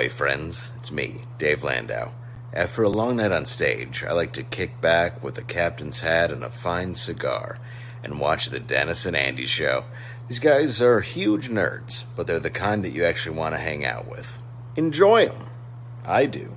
Ahoy, friends. It's me, Dave Landau. After a long night on stage, I like to kick back with a captain's hat and a fine cigar and watch the Dennis and Andy show. These guys are huge nerds, but they're the kind that you actually want to hang out with. Enjoy them. I do.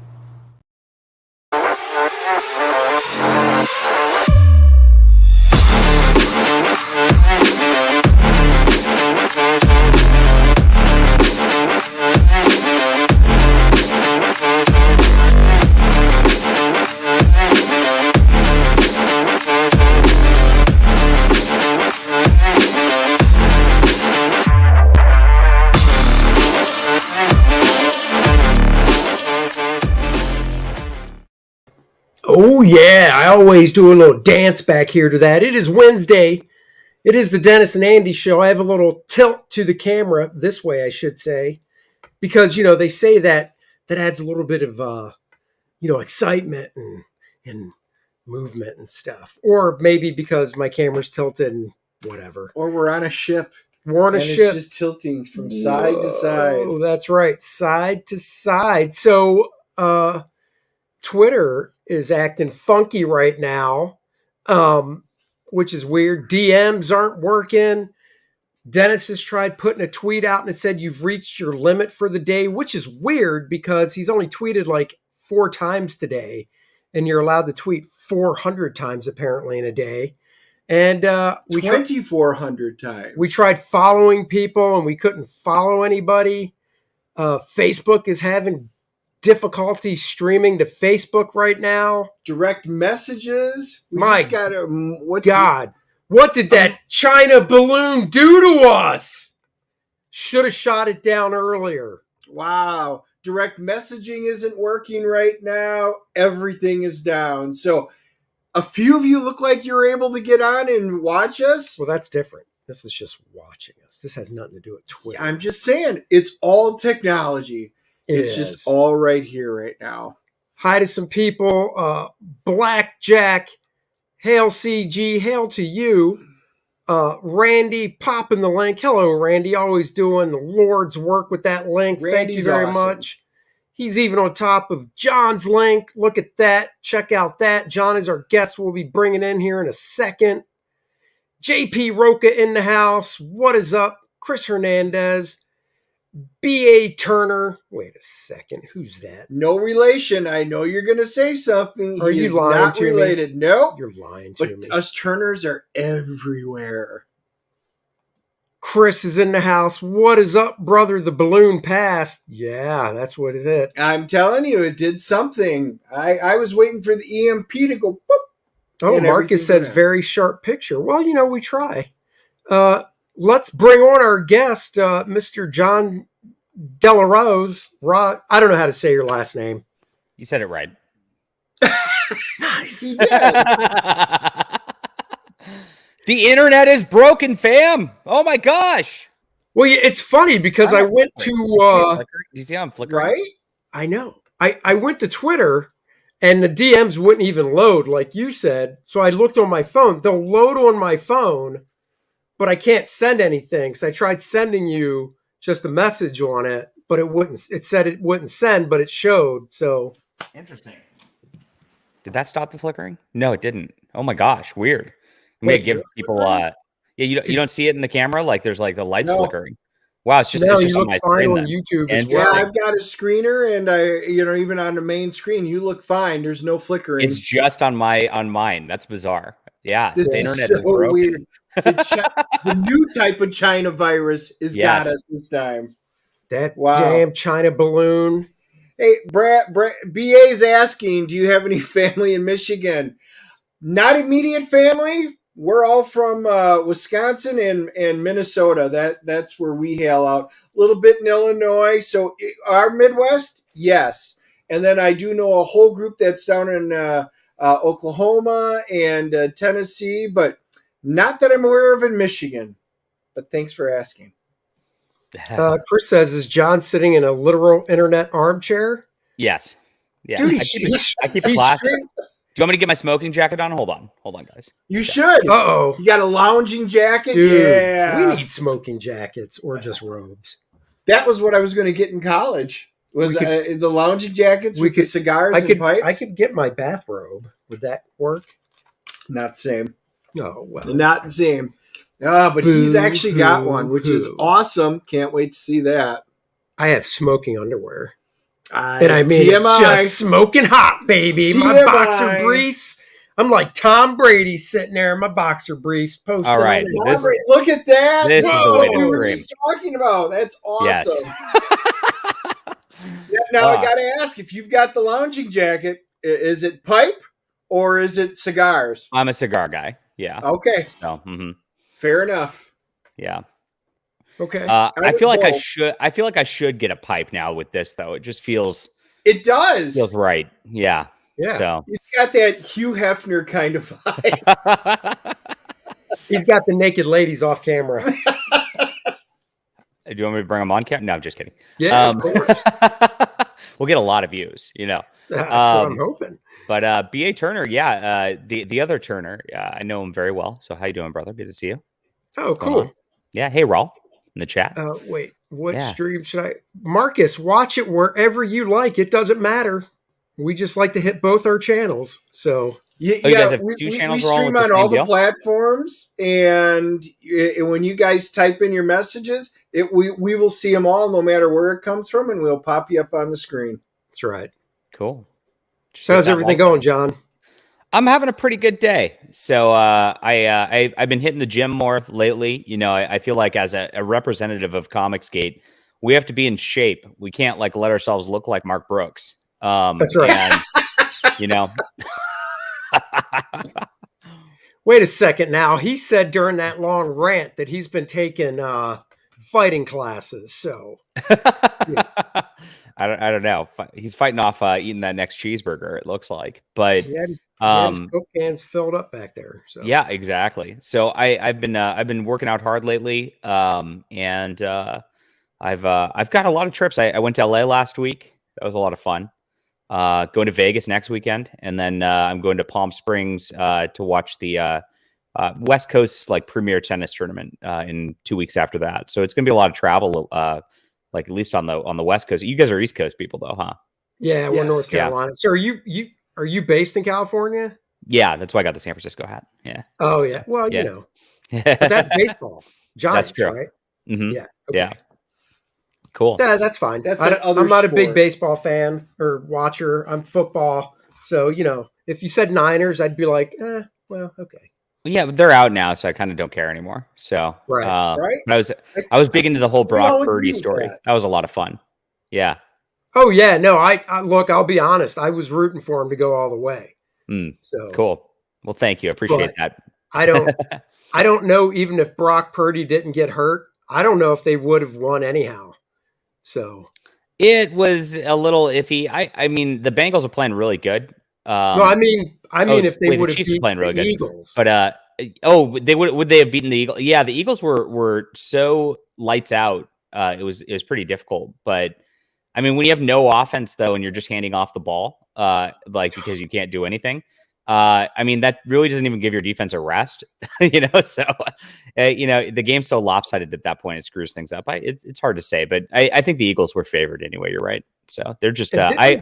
Oh, yeah, I always do a little dance back here to that. It is Wednesday. It is the Dennis and Andy show. I have a little tilt to the camera, this way I should say, because, they say that adds a little bit of, excitement and movement and stuff. Or maybe because my camera's tilted and whatever. Or we're on a ship. We're on a ship. It's just tilting from side to side. Oh, that's right, side to side. So, Twitter is acting funky right now, which is weird. DMs aren't working. Dennis has tried putting a tweet out and it said you've reached your limit for the day, which is weird because he's only tweeted like 4 times today, and you're allowed to tweet 400 times apparently in a day. And 2,400 times. We tried following people and we couldn't follow anybody. Facebook is having difficulty streaming to Facebook right now. Direct messages. What did that China balloon do to us? Should have shot it down earlier. Wow. Direct messaging isn't working right now. Everything is down. So a few of you look like you're able to get on and watch us. Well, that's different. This is just watching us. This has nothing to do with Twitter. I'm just saying, it's all technology. It's just all right here right now. Hi to some people. Blackjack, hail CG, hail to you. Randy, popping the link. Hello, Randy. Always doing the Lord's work with that link. Thank you very much. He's even on top of John's link. Look at that. Check out that. John is our guest we'll be bringing in here in a second. JP Roca in the house. What is up? Chris Hernandez. B.A. Turner. Wait a second. Who's that? No relation. I know you're going to say something. Are you lying not to related. me? Nope. You're lying to me. But us Turners are everywhere. Chris is in the house. What is up, brother? The balloon passed. Yeah, that's what it is. I'm telling you, it did something. I was waiting for the EMP to go boop. Oh, Marcus says very sharp picture. Well, we try. Let's bring on our guest, Mr. Jon Del Arroz. I don't know how to say your last name. You said it right. Nice. The internet is broken, fam. Oh my gosh. Well, it's funny because I went to... do you see how I'm flickering? Right? I know. I went to Twitter and the DMs wouldn't even load like you said. So I looked on my phone. They'll load on my phone, but I can't send anything. So I tried sending you just a message on it, but it wouldn't. It said it wouldn't send, but it showed. So interesting. Did that stop the flickering? No, it didn't. Oh my gosh, weird. I'm gonna give people you don't see it in the camera, like there's like the lights flickering. Wow, it's just on my screen on YouTube as well. Yeah, I've got a screener, and even on the main screen, you look fine. There's no flickering. It's just on mine. That's bizarre. Yeah, this the internet is is broken. Weird. The new type of China virus got us this time. That damn China balloon. Hey, Brad, BA's asking, do you have any family in Michigan? Not immediate family. We're all from Wisconsin and Minnesota. That's where we hail out. A little bit in Illinois. So our Midwest, yes. And then I do know a whole group that's down in Oklahoma and Tennessee, but not that I'm aware of in Michigan. But thanks for asking. Chris says, is John sitting in a literal internet armchair? Yes. Yeah. Dude, I keep it classic. Do you want me to get my smoking jacket on? Hold on, guys. You should. Uh-oh. You got a lounging jacket? Dude, yeah. we need smoking jackets or just robes. That was what I was going to get in college. Was the lounging jackets with the cigars and pipes? I could get my bathrobe. Would that work? Not the same. No, well, not the same. But he's actually got one, which is awesome. Can't wait to see that. I have smoking underwear. And I mean, TMI. it's just smoking hot, baby. TMI. My boxer briefs. I'm like Tom Brady sitting there in my boxer briefs posting. All right. Look at that. This is the way to we were scream. just talking about. That's awesome. Yes. Now I got to ask, if you've got the lounging jacket, is it pipe or is it cigars? I'm a cigar guy. Yeah. Okay. So, fair enough. Yeah. Okay. I feel like I should get a pipe now with this though. It just feels. It does. Feels right. Yeah. Yeah. So it's got that Hugh Hefner kind of vibe. He's got the naked ladies off camera. Do you want me to bring them on camera? No, I'm just kidding. Yeah, of course. We'll get a lot of views, That's what I'm hoping. But B.A. Turner, the other Turner, I know him very well. So how you doing, brother? Good to see you. Oh, cool. Yeah. Hey, Raul in the chat. Wait, what stream should I? Marcus, watch it wherever you like. It doesn't matter. We just like to hit both our channels. So you guys have two we channels stream on all the platforms, and when you guys type in your messages, we will see them all, no matter where it comes from, and we'll pop you up on the screen. That's right. Cool. So how's everything going, John? I'm having a pretty good day. So I've been hitting the gym more lately. You know, I feel like as a representative of Comicsgate, we have to be in shape. We can't let ourselves look like Mark Brooks. That's right. And, you know. Wait a second now. He said during that long rant that he's been taking fighting classes. So yeah. I don't know. He's fighting off eating that next cheeseburger, it looks like. But he had his Coke cans filled up back there. So yeah, exactly. So I've been working out hard lately. And I've got a lot of trips. I went to LA last week. That was a lot of fun. Going to Vegas next weekend, and then I'm going to Palm Springs to watch the West Coast premier tennis tournament in 2 weeks after that. So it's gonna be a lot of travel, at least on the West Coast. You guys are East Coast people, though, huh? Yeah, we're North Carolina. Yeah. So are you based in California? Yeah, that's why I got the San Francisco hat. Yeah. Oh yeah. Well, you know, but that's baseball. Giants, that's true. Right? Mm-hmm. Yeah. Okay. Yeah. Cool. Yeah, that's fine. I'm not a big baseball fan or watcher. I'm football. So, you know, if you said Niners, I'd be like, well, okay. Yeah, but they're out now, so I kind of don't care anymore. So, right. But I was big into the whole Brock Purdy story. That was a lot of fun. Yeah. Oh yeah, no, I look. I'll be honest. I was rooting for him to go all the way. So cool. Well, thank you. I appreciate that. I don't know. Even if Brock Purdy didn't get hurt, I don't know if they would have won anyhow. So it was a little iffy. I mean, the Bengals are playing really good. No, I mean, if they would have beaten playing really the good. Eagles, but would they have beaten the Eagles? Yeah, the Eagles were so lights out. It was pretty difficult. But I mean, when you have no offense though, and you're just handing off the ball, because you can't do anything. I mean, that really doesn't even give your defense a rest, you know? So, the game's so lopsided at that point, it screws things up. It's hard to say, but I think the Eagles were favored anyway. You're right. So they're just, I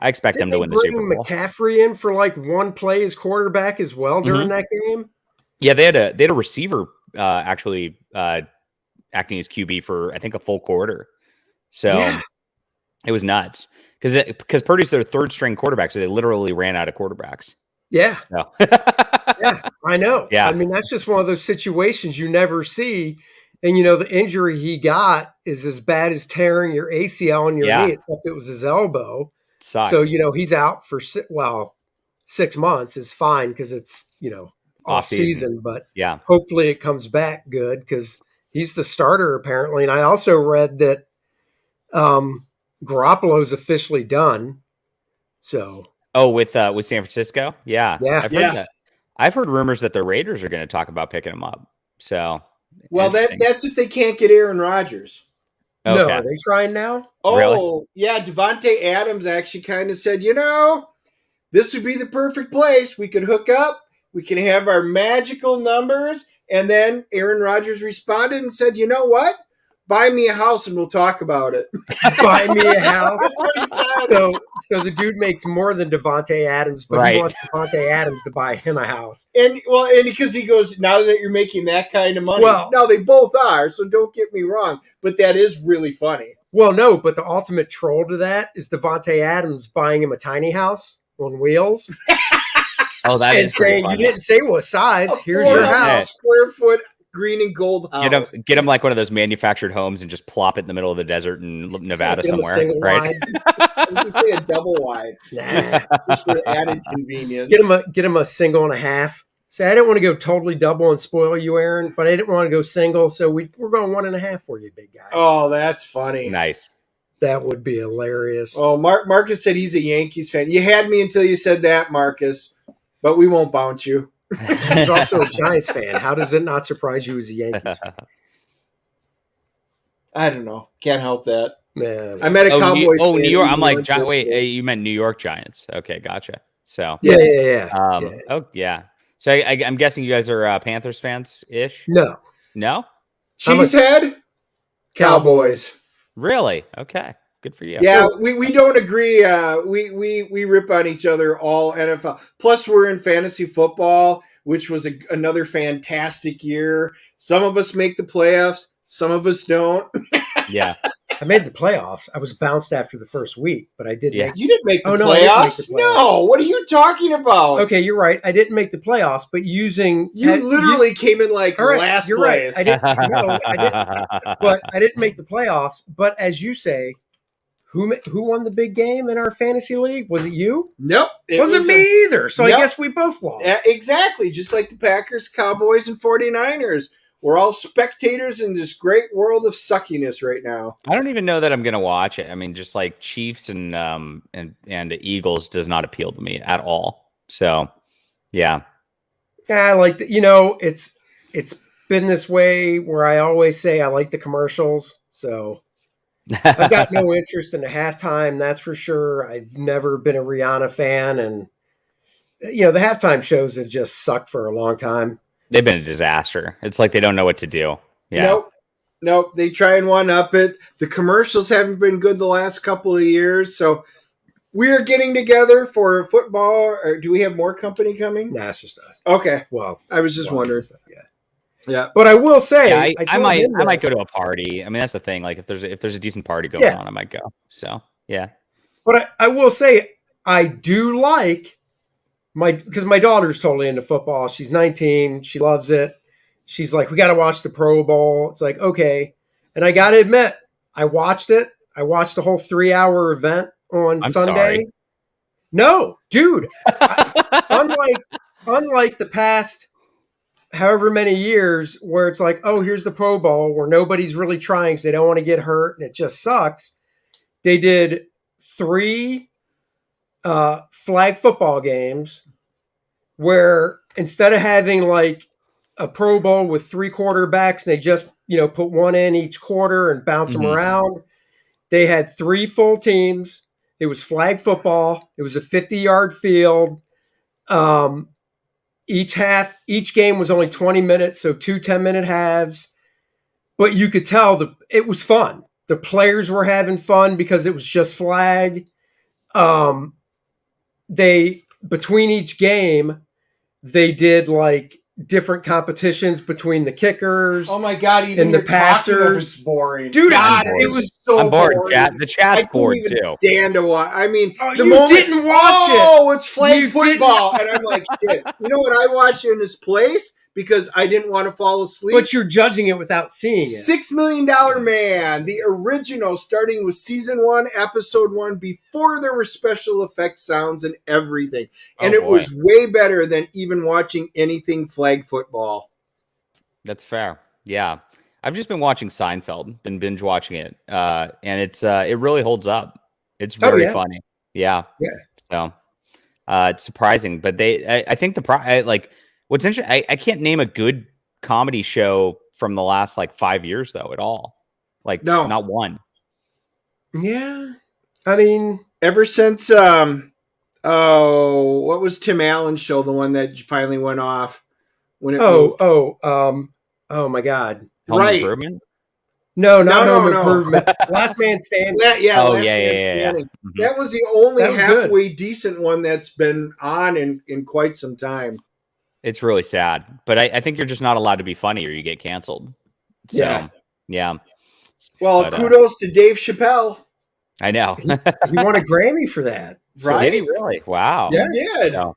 expect them to win the Super Bowl. McCaffrey in for one play as quarterback as well during that game. Yeah. They had a receiver, actually, acting as QB for, I think, a full quarter. So it was nuts. Because Purdy's their third string quarterback, so they literally ran out of quarterbacks. Yeah. So. Yeah, I know. Yeah. I mean, that's just one of those situations you never see. And, the injury he got is as bad as tearing your ACL in your knee, except it was his elbow. Sucks. So, he's out for 6 months is fine because it's, off season. But hopefully it comes back good because he's the starter apparently. And I also read that Garoppolo's officially done. So with San Francisco, I've heard rumors that the Raiders are going to talk about picking him up. So that's if they can't get Aaron Rodgers. Okay. No, are they trying now? Oh really? Yeah, Devontae Adams actually kind of said, this would be the perfect place. We could hook up. We can have our magical numbers. And then Aaron Rodgers responded and said, you know what? buy me a house and we'll talk about it. Buy me a house. That's what he said. So the dude makes more than Devontae Adams, but he wants Devontae Adams to buy him a house. And because he goes, now that you're making that kind of money. Well, no, they both are, so don't get me wrong. But that is really funny. Well, no, but the ultimate troll to that is Devontae Adams buying him a tiny house on wheels. Oh, that and is saying you didn't say what size. Here's your house. Square foot green and gold house. Get him like one of those manufactured homes and just plop it in the middle of the desert in Nevada somewhere, right? I was just saying a double wide, just for added convenience. Get him a single and a half. Say, I didn't want to go totally double and spoil you, Aaron, but I didn't want to go single, so we're going 1.5 for you, big guy. Oh, that's funny. Nice. That would be hilarious. Oh, Marcus said he's a Yankees fan. You had me until you said that, Marcus, but we won't bounce you. He's also a Giants fan. How does it not surprise you as a Yankees fan? I don't know. Can't help that. Man. I met a Cowboys fan. New York. I'm like, wait, you meant New York Giants. Okay, gotcha. So Yeah. Oh, yeah. So I'm guessing you guys are Panthers fans-ish? No. Cheesehead? Cowboys. Really? Okay. Good for you. Yeah, we don't agree. We rip on each other all NFL. Plus, we're in fantasy football, which was another fantastic year. Some of us make the playoffs. Some of us don't. Yeah. I made the playoffs. I was bounced after the first week, but I did. You didn't make the playoffs? I didn't make the playoffs. No, what are you talking about? Okay, you're right. I didn't make the playoffs, but you literally came in like last you're place. Right. I didn't make the playoffs. But as you say, who won the big game in our fantasy league? Was it you? Nope. It wasn't me either. So I guess we both lost. Exactly. Just like the Packers, Cowboys, and 49ers. We're all spectators in this great world of suckiness right now. I don't even know that I'm going to watch it. I mean, just like Chiefs and the Eagles does not appeal to me at all. So, yeah. I like it's been this way where I always say I like the commercials. So I've got no interest in the halftime. That's for sure. I've never been a Rihanna fan, and the halftime shows have just sucked for a long time. They've been a disaster. It's like they don't know what to do. Yeah. Nope. They try and one-up it. The commercials haven't been good the last couple of years. So we are getting together for football. Or do we have more company coming? Nah, it's just us. Okay. Well, I was just wondering. Yeah. But I will say, I might go to a party. I mean, that's the thing. Like if there's a decent party going on, I might go. So yeah. But I will say, I do like because my daughter's totally into football. She's 19. She loves it. She's like, we got to watch the Pro Bowl. It's like, okay. And I got to admit, I watched it. I watched the whole 3-hour event on Sunday. Sorry. No, dude. Unlike the past however many years where it's like, oh, here's the Pro Bowl where nobody's really trying because they don't want to get hurt and it just sucks. They did 3 flag football games where instead of having like a Pro Bowl with 3 quarterbacks and they just, put one in each quarter and bounce them around, they had 3 full teams. It was flag football. It was a 50-yard field. Each game was only 20 minutes, so 2 10-minute halves. But you could tell it was fun. The players were having fun because it was just flag. Between each game, they did like different competitions between the kickers. Oh my god! Even and the passers. Boring, dude. It was so I'm bored. boring. The chat's bored too. I couldn't even stand to watch. I mean, the moment didn't watch it. Oh, it's flag football, and I'm like, shit. You know what? I watched it in this place because I didn't want to fall asleep. But you're judging it without seeing it. $6 Million Man, the original, starting with season 1, episode 1, before there were special effects sounds and everything. And it was way better than even watching anything flag football. That's fair. Yeah. I've just been watching Seinfeld, been binge watching it. And it really holds up. It's very funny. Yeah. So it's surprising, but I think what's interesting, I can't name a good comedy show from the last 5 years though at all. No, not one. Yeah, I mean, ever since what was Tim Allen's show? The one that finally went off when it oh my god, Home Improvement? No, not No, Home no. Improvement. Last Man Standing. Last Oh, Man yeah. Standing. Mhm. That was the only That was good. halfway decent one that's been on in quite some time. It's really sad, but I think you're just not allowed to be funny or you get canceled. So, yeah. Well, But, kudos to Dave Chappelle. I know. He won a Grammy for that. Right? Did he really? Wow. He did. So,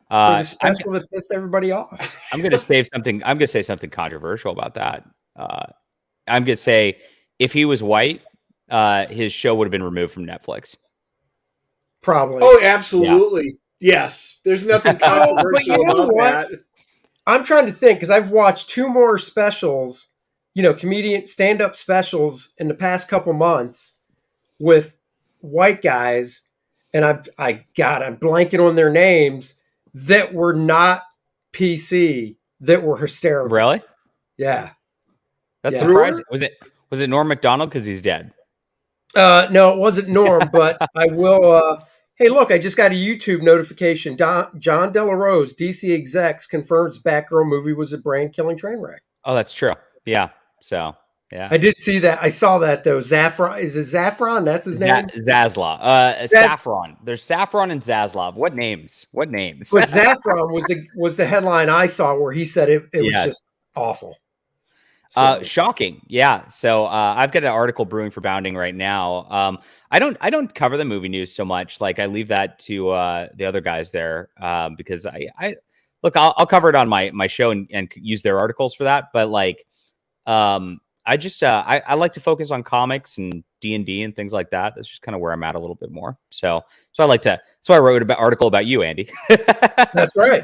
For the special that pissed everybody off. I'm going to save something. I'm going to say something controversial about that. I'm going to say if he was white, his show would have been removed from Netflix. Probably. Oh, absolutely. Yes. There's nothing controversial about that. I'm trying to think because I've watched 2 more specials, comedian stand-up specials in the past couple months with white guys, and I'm blanking on their names that were not PC, that were hysterical. Really? Yeah. That's surprising. Was it Norm Macdonald because he's dead? No, it wasn't Norm, but I will. Hey, look, I just got a YouTube notification. Jon Del Arroz, DC execs, confirms Batgirl movie was a brain-killing train wreck. Oh, that's true. Yeah. So, yeah. I did see that. I saw that, though. Zaffron. Is it Zaffron? That's his name? Zaslav. Saffron. There's Saffron and Zaslav. What names? But Zaffron was the headline I saw where he said it was just awful. So. Shocking. Yeah. So I've got an article brewing for Bounding right now. I don't cover the movie news so much. Like I leave that to the other guys there because I'll cover it on my show and use their articles for that. But like I just I like to focus on comics and D&D and things like that. That's just kind of where I'm at a little bit more. So I wrote an article about you, Andy. That's right.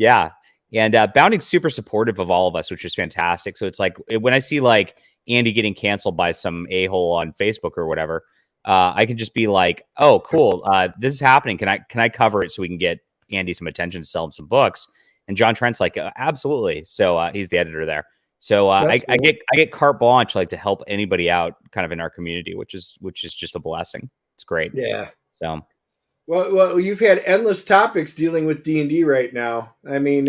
Yeah. And Bounding's super supportive of all of us, which is fantastic. So it's like when I see like Andy getting canceled by some a-hole on Facebook or whatever, I can just be like, "Oh, cool! This is happening. Can I cover it so we can get Andy some attention to sell him some books?" And John Trent's like, "Absolutely." So he's the editor there. So I get carte blanche like to help anybody out, kind of in our community, which is just a blessing. It's great. Yeah. So. Well, you've had endless topics dealing with D&D right now. I mean,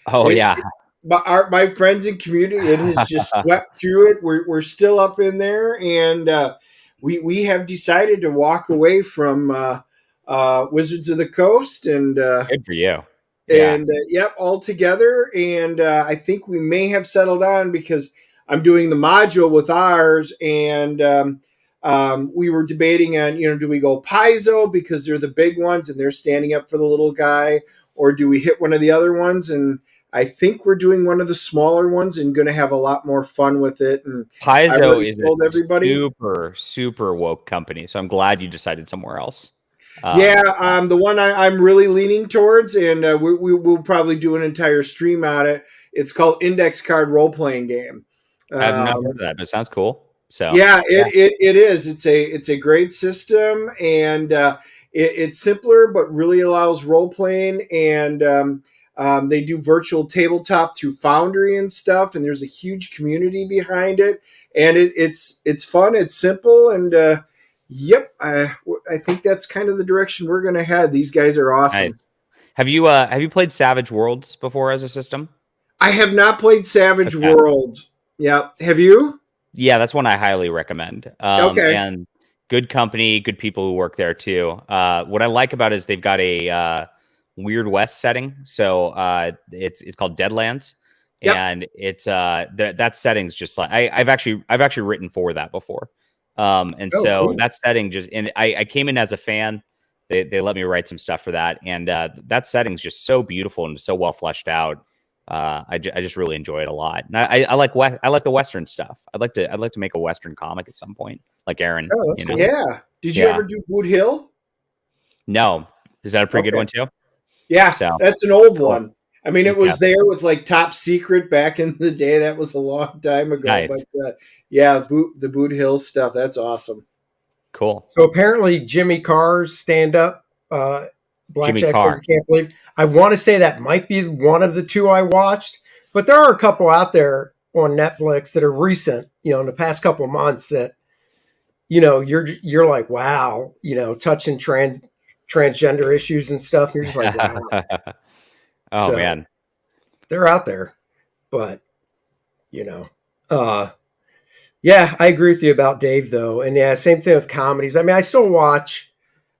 my friends and community, it has just swept through it. We're still up in there, and we have decided to walk away from Wizards of the Coast, and good for you. And all together. And I think we may have settled on because I'm doing the module with ours, and we were debating on, do we go Paizo because they're the big ones and they're standing up for the little guy, or do we hit one of the other ones? And I think we're doing one of the smaller ones and going to have a lot more fun with it. And Paizo is a super woke company, so I'm glad you decided somewhere else. The one I'm really leaning towards, and we'll probably do an entire stream on it. It's called Index Card Role Playing Game. I've not heard of that, but it sounds cool. So it is. It's a great system, and it's simpler, but really allows role playing. And they do virtual tabletop through Foundry and stuff, and there's a huge community behind it. And it's fun. It's simple, and I think that's kind of the direction we're going to head. These guys are awesome. Nice. Have you played Savage Worlds before as a system? I have not played Savage Worlds. Yeah, have you? Yeah, that's one I highly recommend. Okay. And good company, good people who work there too. What I like about it is they've got a Weird West setting. So it's called Deadlands. Yep. And it's that setting's just like I've actually written for that before. Cool. That setting I came in as a fan. They let me write some stuff for that. And that setting's just so beautiful and so well fleshed out. I just really enjoy it a lot. And I like the Western stuff. I'd like to make a Western comic at some point, like Aaron. Oh, that's cool. Yeah. Did you ever do Boot Hill? No. Is that a pretty good one too? Yeah, that's an old one. I mean, it was there with like Top Secret back in the day. That was a long time ago. Nice. But the Boot Hill stuff, that's awesome. Cool. So apparently Jimmy Carr's stand-up, Blackjack says he can't believe. I want to say that might be one of the 2 I watched, but there are a couple out there on Netflix that are recent, in the past couple of months that, you're like, wow, touching transgender issues and stuff. And you're just like, wow. Man, they're out there, but Yeah, I agree with you about Dave though. And yeah, same thing with comedies. I mean, I still am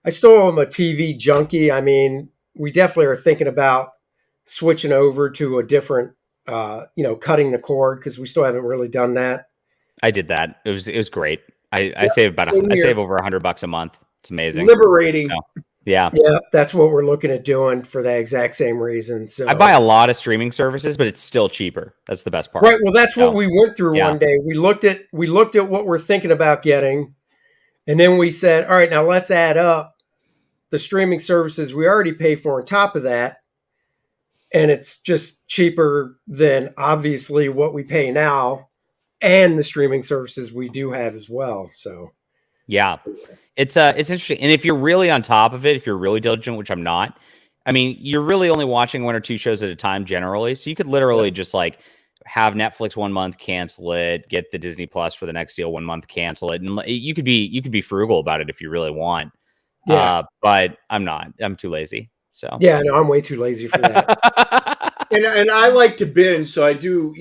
a TV junkie. I mean, we definitely are thinking about switching over to a different, cutting the cord because we still haven't really done that. I did that. It was great. I Yeah, save same I here. save over $100 a month. It's amazing. Liberating. So, yeah. Yeah, that's what we're looking at doing for that exact same reason. So I buy a lot of streaming services, but it's still cheaper. That's the best part. right. Well, that's what we went through Yeah. one day. We looked at what we're thinking about getting, and then we said, all right, now let's add up the streaming services we already pay for on top of that. And it's just cheaper than obviously what we pay now and the streaming services we do have as well. So yeah, it's interesting. And if you're really on top of it, if you're really diligent, which I'm not, I mean, you're really only watching 1 or 2 shows at a time generally. So you could literally just like have Netflix 1 month, cancel it, get the Disney Plus for the next deal 1 month, cancel it. And you could be frugal about it if you really want. yeah. But I'm not. I'm too lazy. So Yeah, no, I'm way too lazy for that. And I like to binge, so I do.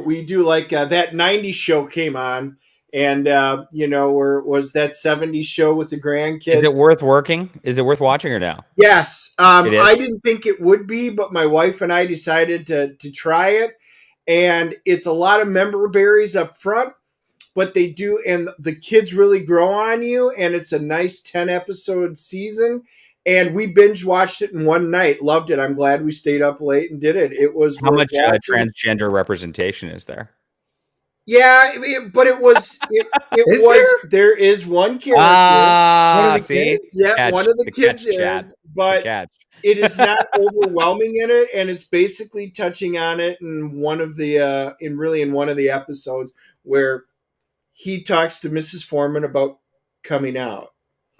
We do like that '90s show came on, and where was that '70s show with the grandkids? Is it worth working? Is it worth watching or no? Yes, It is? I didn't think it would be, but my wife and I decided to try it, and it's a lot of member berries up front, but they do, and the kids really grow on you, and it's a nice 10-episode season. And we binge watched it in one night. Loved it. I'm glad we stayed up late and did it. It was How much watching. transgender representation is there? Yeah, but it was. There is one character. One Ah, of the see, kids? Yeah, catch, one of the kids catch, Chad. is, but Catch. it is not overwhelming in it, and it's basically touching on it in one of the in one of the episodes where he talks to Mrs. Foreman about coming out.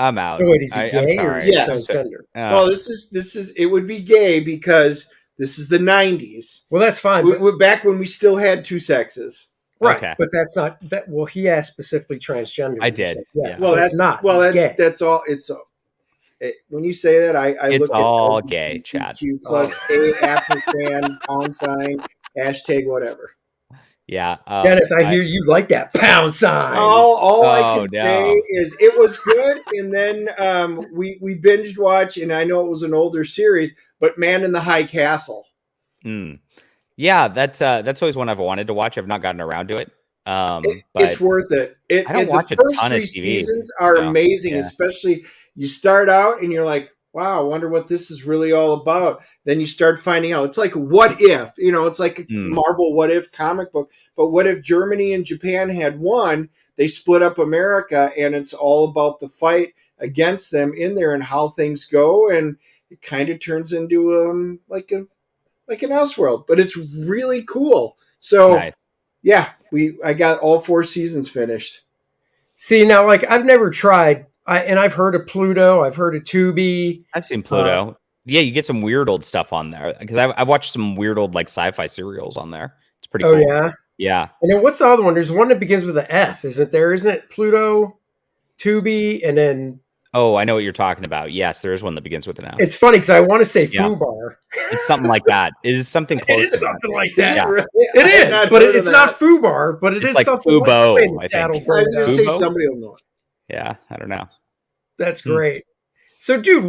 I'm out. So wait, is he I'm gay or sorry. is he Yes. transgender? Well, this is it would be gay because this is the '90s. Well, that's fine. But, We're back when we still had 2 sexes. right, okay. but that's not that. Well, he asked specifically transgender. I You did, said yeah. yes. Well, So that's it's not. Well, It's gay. that's all. When you say that, I It's look at all gay, Chad. LGBTQ plus a Apple fan # hashtag whatever. Yeah, Dennis, I hear you like that pound sign. All I Oh, can say is it was good, and then we binged watch, and I know it was an older series, but Man in the High Castle. Yeah, that's always one I've wanted to watch. I've not gotten around to it. But It's worth it. I don't watch the a first ton of 3 TV, seasons are so, amazing, yeah. especially you start out and you're like, wow, I wonder what this is really all about. Then you start finding out. It's like what if, it's like a Marvel what if comic book. But what if Germany and Japan had won? They split up America, and it's all about the fight against them in there and how things go. And it kind of turns into like an Elseworld, but it's really cool. So nice. yeah, I got all 4 seasons finished. See, now, like, I've never tried, I've heard of Pluto, I've heard of Tubi. I've seen Pluto. Yeah, you get some weird old stuff on there because I've watched some weird old like sci-fi serials on there. It's pretty cool. Yeah? Yeah. And then what's the other one? There's one that begins with an F, isn't there? Isn't it Pluto, Tubi, and then... Oh, I know what you're talking about. Yes, there is one that begins with an F. It's funny because I want to say Yeah. Fubar. It's something like that. It is something close It is to something that. like Is that. it really? It I had is, not but heard of it's not that. Fubar, but it It's is like something Fubo, like I think. Cattle I was going to say Fubo? somebody will know it. Yeah, I don't know. That's great. So, dude,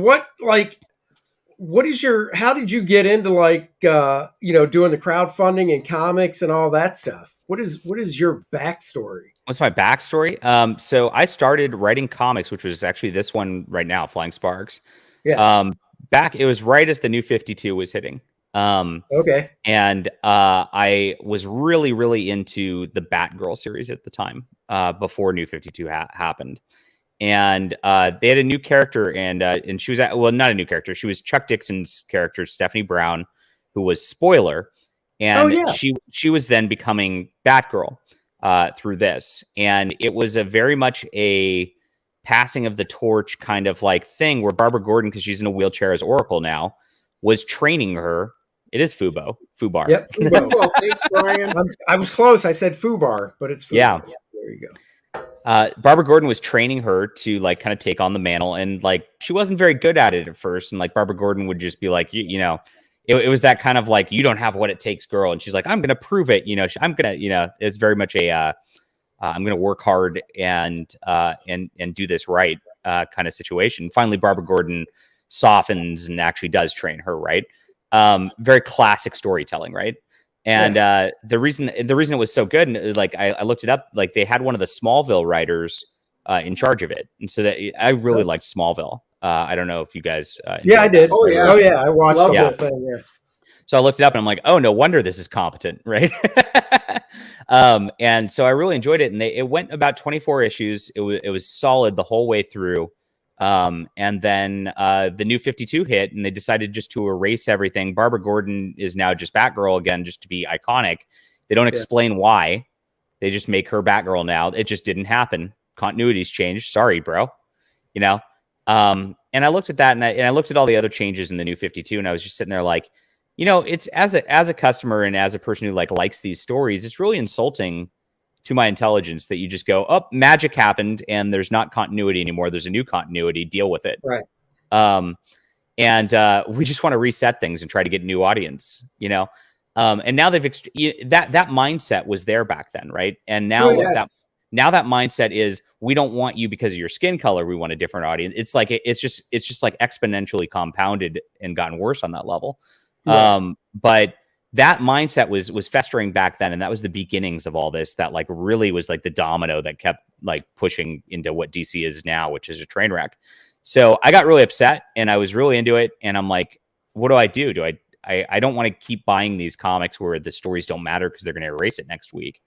how did you get into doing the crowdfunding and comics and all that stuff? What is your backstory? What's my backstory? So I started writing comics, which was actually this one right now, Flying Sparks. Yeah. It was right as the New 52 was hitting. Okay. And I was really, really into the Batgirl series at the time, before New 52 happened. And they had a new character, and she was not a new character. She was Chuck Dixon's character, Stephanie Brown, who was Spoiler, and she was then becoming Batgirl through this, and it was very much a passing of the torch kind of like thing where Barbara Gordon, because she's in a wheelchair as Oracle now, was training her. It is Fubar. Yep. Fubo. Well, thanks, Brian. I was close. I said Fubar, but it's Fubar. Yeah. There you go. Barbara Gordon was training her to like kind of take on the mantle, and like she wasn't very good at it at first, and like Barbara Gordon would just be like, it was that kind of like, you don't have what it takes, girl, and she's like, I'm gonna prove it, I'm gonna, it's very much a I'm going to work hard and do this right kind of situation. Finally, Barbara Gordon softens and actually does train her right. Very classic storytelling, right? And the reason it was so good, and like I looked it up, like they had one of the Smallville writers in charge of it, and so that I really liked Smallville. I don't know if you guys. I did. Oh yeah, I watched the whole thing. Yeah. So I looked it up and I'm like, oh, no wonder this is competent, right? And so I really enjoyed it, and it went about 24 issues. It was solid the whole way through. And then the New 52 hit, and they decided just to erase everything. Barbara Gordon is now just Batgirl again, just to be iconic. They don't explain why. They just make her Batgirl now. It just didn't happen. Continuity's changed. Sorry, bro. You know? And I looked at that, and I looked at all the other changes in the New 52, and I was just sitting there like, you know, it's as a customer and as a person who like likes these stories, it's really insulting to my intelligence that you just go, oh, magic happened and there's not continuity anymore. There's a new continuity. Deal with it. Right. And we just want to reset things and try to get a new audience, you know? And now they've that mindset was there back then, right? And now that mindset is, we don't want you because of your skin color. We want a different audience. It's like it's just like exponentially compounded and gotten worse on that level. Yeah. But that mindset was festering back then, and that was the beginnings of all this. That like really was like the domino that kept like pushing into what DC is now, which is a train wreck. So I got really upset, and I was really into it. And I'm like, what do I do? I don't want to keep buying these comics where the stories don't matter because they're going to erase it next week.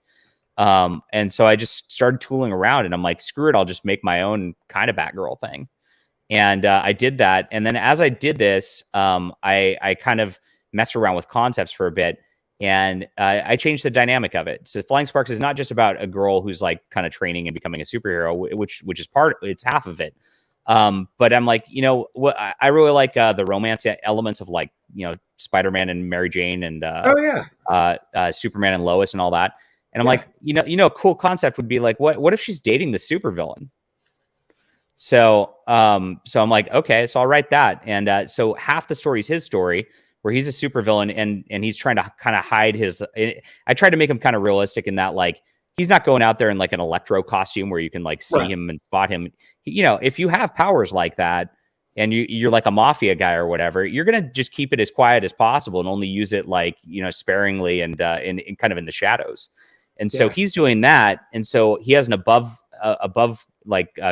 And so I just started tooling around, and I'm like, screw it, I'll just make my own kind of Batgirl thing. And I did that. And then as I did this, I kind of messed around with concepts for a bit, and I changed the dynamic of it. So Flying Sparks is not just about a girl who's like kind of training and becoming a superhero, which is it's half of it. But I'm like, you know what, I really like the romance elements of like, you know, Spider-Man and Mary Jane and Superman and Lois and all that. And I'm like, you know, a cool concept would be like, what if she's dating the supervillain? So I'm like, okay, so I'll write that. And so half the story is his story, where he's a supervillain and he's trying to kind of hide his. I tried to make him kind of realistic in that, like, he's not going out there in like an Electro costume where you can like see him and spot him. You know, if you have powers like that and you're like a mafia guy or whatever, you're gonna just keep it as quiet as possible and only use it like, you know, sparingly and in kind of in the shadows. And so he's doing that, and so he has an above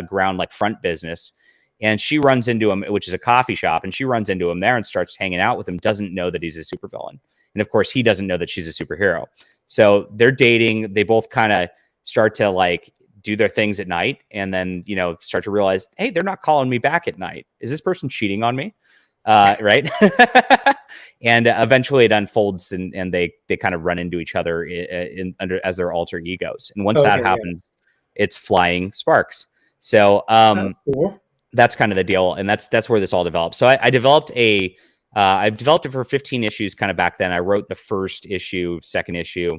ground like front business, and she runs into him, which is a coffee shop, and she runs into him there and starts hanging out with him. Doesn't know that he's a supervillain, and of course he doesn't know that she's a superhero. So they're dating. They both kind of start to like do their things at night, and then, you know, start to realize, hey, they're not calling me back at night. Is this person cheating on me? Right. And eventually it unfolds, and they kind of run into each other as their alter egos. And once that happens, it's Flying Sparks. So that's cool. That's kind of the deal, and that's where this all developed. So I developed I've developed it for 15 issues kind of back then. I wrote the first issue, second issue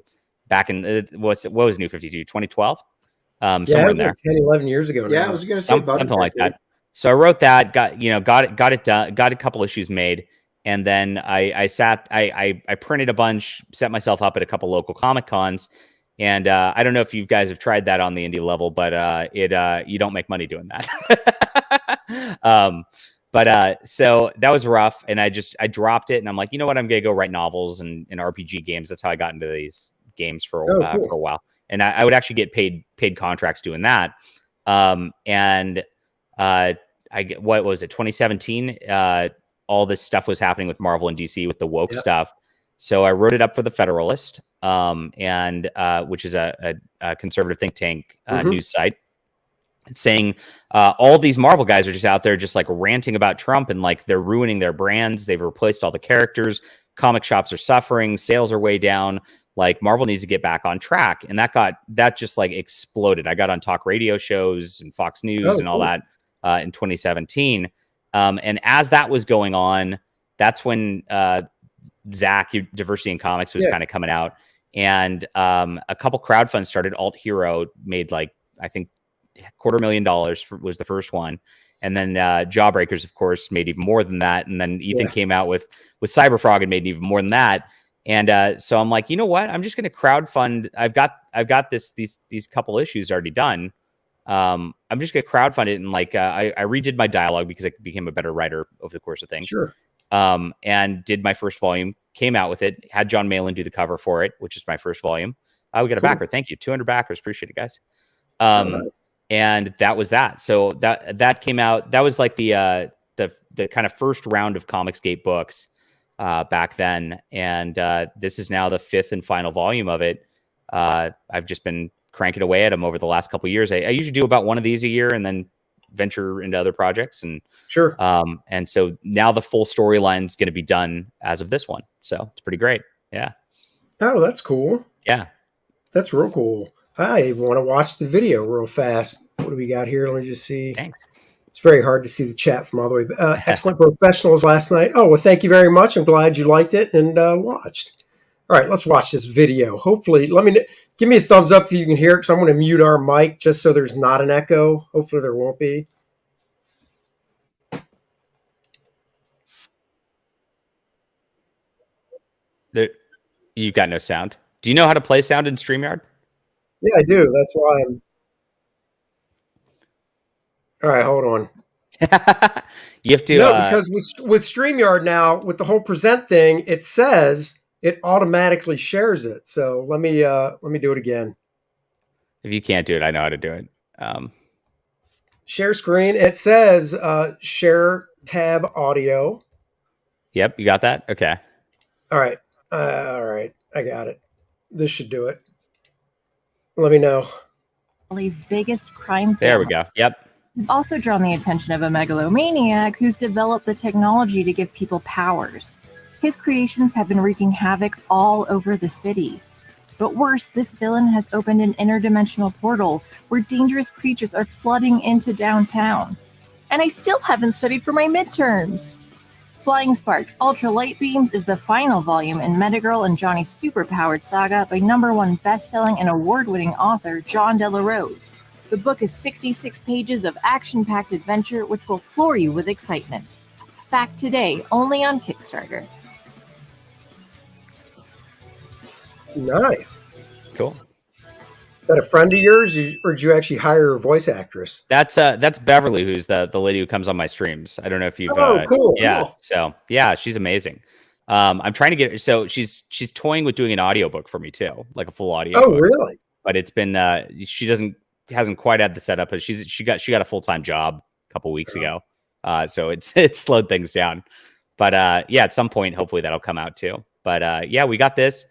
back in what was New 52, 2012? Somewhere in there. Like 10, 11 years ago now. Yeah, I was going to say something like that. So I wrote that, got it done, got a couple issues made, and then I printed a bunch, set myself up at a couple local Comic Cons, and I don't know if you guys have tried that on the indie level, but you don't make money doing that. So that was rough, and I dropped it, and I'm like, you know what, I'm gonna go write novels and RPG games. That's how I got into these games for a while, and I would actually get paid contracts doing that. What was it, 2017? All this stuff was happening with Marvel and DC with the woke stuff. So I wrote it up for the Federalist, which is a conservative think tank news site, saying all these Marvel guys are just out there just like ranting about Trump, and like they're ruining their brands. They've replaced all the characters. Comic shops are suffering. Sales are way down. Like, Marvel needs to get back on track. And that just like exploded. I got on talk radio shows and Fox News and all that in 2017. And as that was going on, that's when Zach, Diversity in Comics, was kind of coming out. And a couple crowdfunds started. Alt Hero made like, I think, $250,000 was the first one. And then Jawbreakers, of course, made even more than that. And then Ethan came out with Cyberfrog and made even more than that. And so I'm like, you know what? I'm just going to crowdfund. I've got these couple issues already done. I'm just going to crowdfund it. And like, I redid my dialogue because I became a better writer over the course of things. Sure. And did my first volume, came out with it, had John Malin do the cover for it, which is my first volume. We got a backer. Thank you. 200 backers. Appreciate it, guys. Nice. And that was that. So that came out. That was like the kind of first round of Comicsgate books back then. And this is now the 5th and final volume of it. I've just been cranking away at them over the last couple of years. I usually do about one of these a year and then venture into other projects. And sure. And so now the full storyline is going to be done as of this one. So it's pretty great. Yeah. Oh, that's cool. Yeah. That's real cool. I even want to watch the video real fast. What do we got here? Let me just see. Thanks. It's very hard to see the chat from all the way. Excellent professionals last night. Oh, well, thank you very much. I'm glad you liked it and watched. All right, let's watch this video. Hopefully, give me a thumbs up if you can hear it, because I'm going to mute our mic just so there's not an echo. Hopefully there won't be. You've got no sound. Do you know how to play sound in StreamYard? Yeah, I do. That's why I'm... All right, hold on. You have to... No, because with StreamYard now, with the whole present thing, it says it automatically shares it. So let me do it again. If you can't do it, I know how to do it. Share screen. It says share tab audio. Yep, you got that? Okay. All right. I got it. This should do it. Let me know. Italy's biggest crime There family. we go. Yep. We've also drawn the attention of a megalomaniac who's developed the technology to give people powers. His creations have been wreaking havoc all over the city. But worse, this villain has opened an interdimensional portal where dangerous creatures are flooding into downtown. And I still haven't studied for my midterms. Flying Sparks Ultra Light Beams is the final volume in Metagirl and Johnny's superpowered saga by #1 best-selling and award-winning author Jon Del Arroz. The book is 66 pages of action-packed adventure which will floor you with excitement. Back today, only on Kickstarter. Nice. Cool. Is that a friend of yours, or did you actually hire a voice actress? That's Beverly, who's the lady who comes on my streams. I don't know if you've... Oh, cool. Yeah. Cool. So, yeah, she's amazing. I'm trying to get... So she's toying with doing an audiobook for me, too. Like a full audio book. Really? But it's been... she hasn't quite had the setup, but she got a full-time job a couple weeks ago. So it's slowed things down. But yeah, at some point, hopefully that'll come out, too. But yeah, we got this.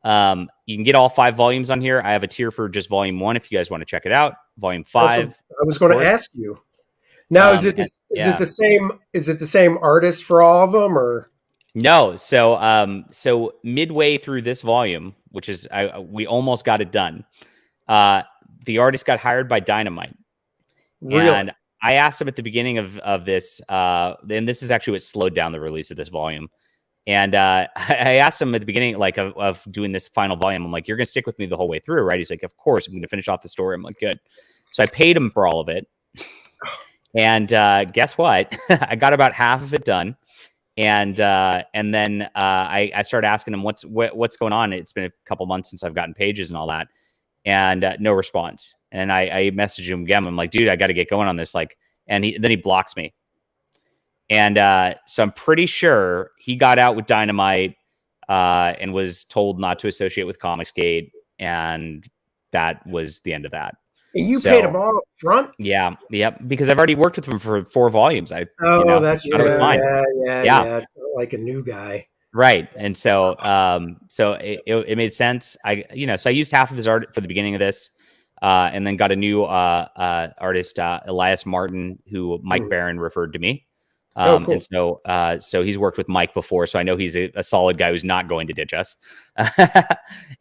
You can get all 5 volumes on here. I have a tier for just volume 1 if you guys want to check it out. Volume 5. I was going to ask you. Now, is it the same artist for all of them, or no? So midway through this volume, which is we almost got it done. The artist got hired by Dynamite. Really? And I asked him at the beginning of this, and this is actually what slowed down the release of this volume. And I asked him at the beginning, like, of doing this final volume. I'm like, you're going to stick with me the whole way through, right? He's like, of course, I'm going to finish off the story. I'm like, good. So I paid him for all of it. And guess what? I got about half of it done. And then I started asking him, what's going on? It's been a couple months since I've gotten pages and all that. And no response. And I messaged him again. I'm like, dude, I got to get going on this. Like, and then he blocks me. And so I'm pretty sure he got out with Dynamite and was told not to associate with Comicsgate. And that was the end of that. And you paid him all up front? Yeah. Yep. Because I've already worked with him for 4 volumes. That's yeah. It's not like a new guy. Right. And so it made sense. So I used half of his art for the beginning of this. And then got a new artist, Elias Martin, who Mike Barron referred to me. Cool. And so he's worked with Mike before, so I know he's a solid guy who's not going to ditch us.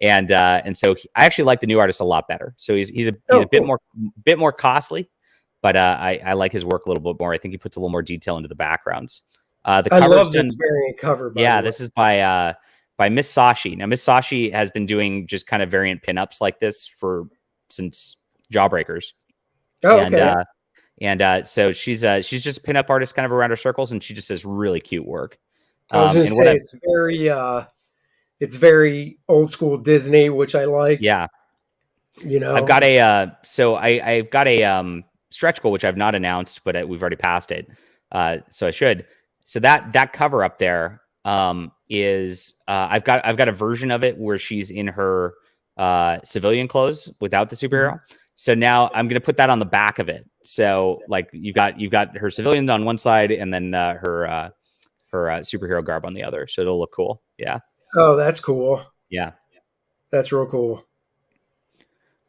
And so I actually like the new artist a lot better. So he's a bit more costly, but I like his work a little bit more. I think he puts a little more detail into the backgrounds. The I love this variant cover. Yeah, this is by Miss Sashi. Now Miss Sashi has been doing just kind of variant pinups like this since Jawbreakers. Oh, okay. And so she's just a pinup artist kind of around her circles, and she just does really cute work. I was going to say It's very old school Disney, which I like. Yeah. You know, I've got a I've got a stretch goal which I've not announced, but we've already passed it. So I should. So that cover up there is I've got a version of it where she's in her civilian clothes without the superhero. Mm-hmm. So now I'm going to put that on the back of it. So like you've got her civilian on one side and then her superhero garb on the other. So it'll look cool. Yeah. Oh, that's cool. Yeah. That's real cool.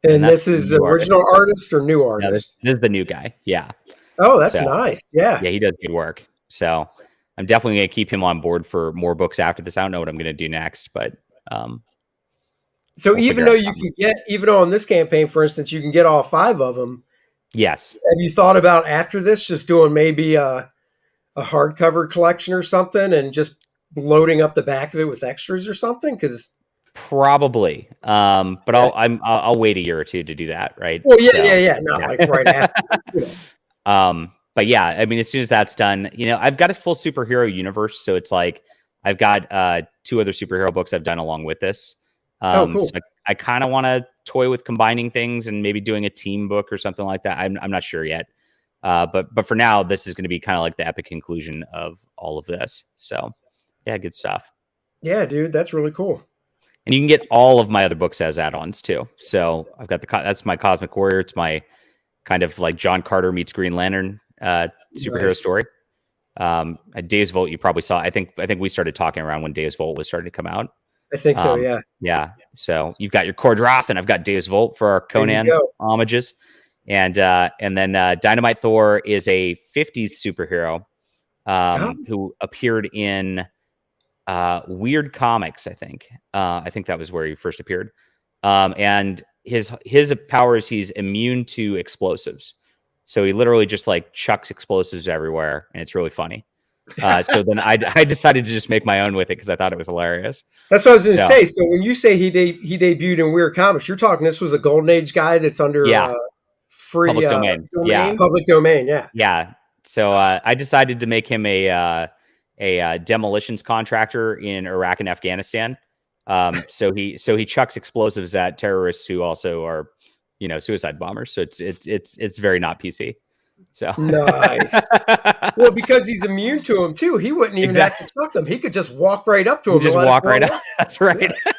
And this is the original artist or new artist? No, this is the new guy. Yeah. Oh, that's nice. Yeah. Yeah, he does good work. So I'm definitely going to keep him on board for more books after this. I don't know what I'm going to do next, but so even though you can get, even on this campaign, for instance, you can get all 5 of them. Yes. Have you thought about after this just doing maybe a hardcover collection or something and just loading up the back of it with extras or something? Because probably, but I'll wait a year or two to do that, right? Well, yeah, not like right after. But yeah, I mean, as soon as that's done, I've got a full superhero universe, so it's like I've got 2 other superhero books I've done along with this. Cool. So I kind of want to toy with combining things and maybe doing a team book or something like that. I'm not sure yet, but for now, this is going to be kind of like the epic conclusion of all of this. So yeah, good stuff. Yeah, dude, that's really cool. And you can get all of my other books as add-ons too. So I've got that's my Cosmic Warrior. It's my kind of like John Carter meets Green Lantern superhero story. At Days Volt, you probably saw. I think we started talking around when Days Volt was starting to come out. I think so. Yeah. Yeah. So you've got your Kor-Drath, and I've got Days Volt for our Conan homages, and then Dynamite Thor is a 50s superhero who appeared in Weird Comics. I think that was where he first appeared. And his power is he's immune to explosives. So he literally just like chucks explosives everywhere, and it's really funny. So then I decided to just make my own with it because I thought it was hilarious. That's what I was going to say. So when you say he debuted in Weird Comics, you're talking this was a Golden Age guy that's under free public domain. Yeah, public domain. Yeah, yeah. So I decided to make him a demolitions contractor in Iraq and Afghanistan. So he chucks explosives at terrorists who also are, suicide bombers. So it's very not PC. So nice. Well, because he's immune to them too, he wouldn't even have to chuck them. He could just walk right up to him. Just walk right up. That's right. Yeah.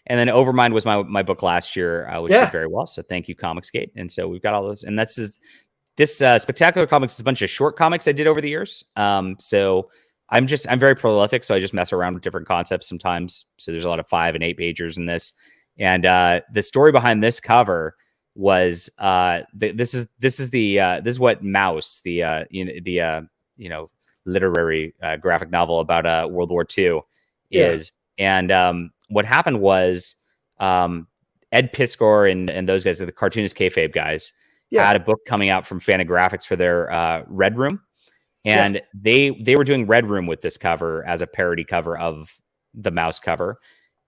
And then Overmind was my book last year, which did very well. So thank you, Comicsgate. And so we've got all those, and this Spectacular Comics is a bunch of short comics I did over the years. So I'm very prolific. So I just mess around with different concepts sometimes. So there's a lot of 5 and 8 pagers in this. And the story behind this cover was this is what Mouse, the literary graphic novel about World War II is. And what happened was Ed Piskor and those guys, the cartoonist kayfabe guys, had a book coming out from Fantagraphics for their Red Room, and they were doing Red Room with this cover as a parody cover of the Mouse cover,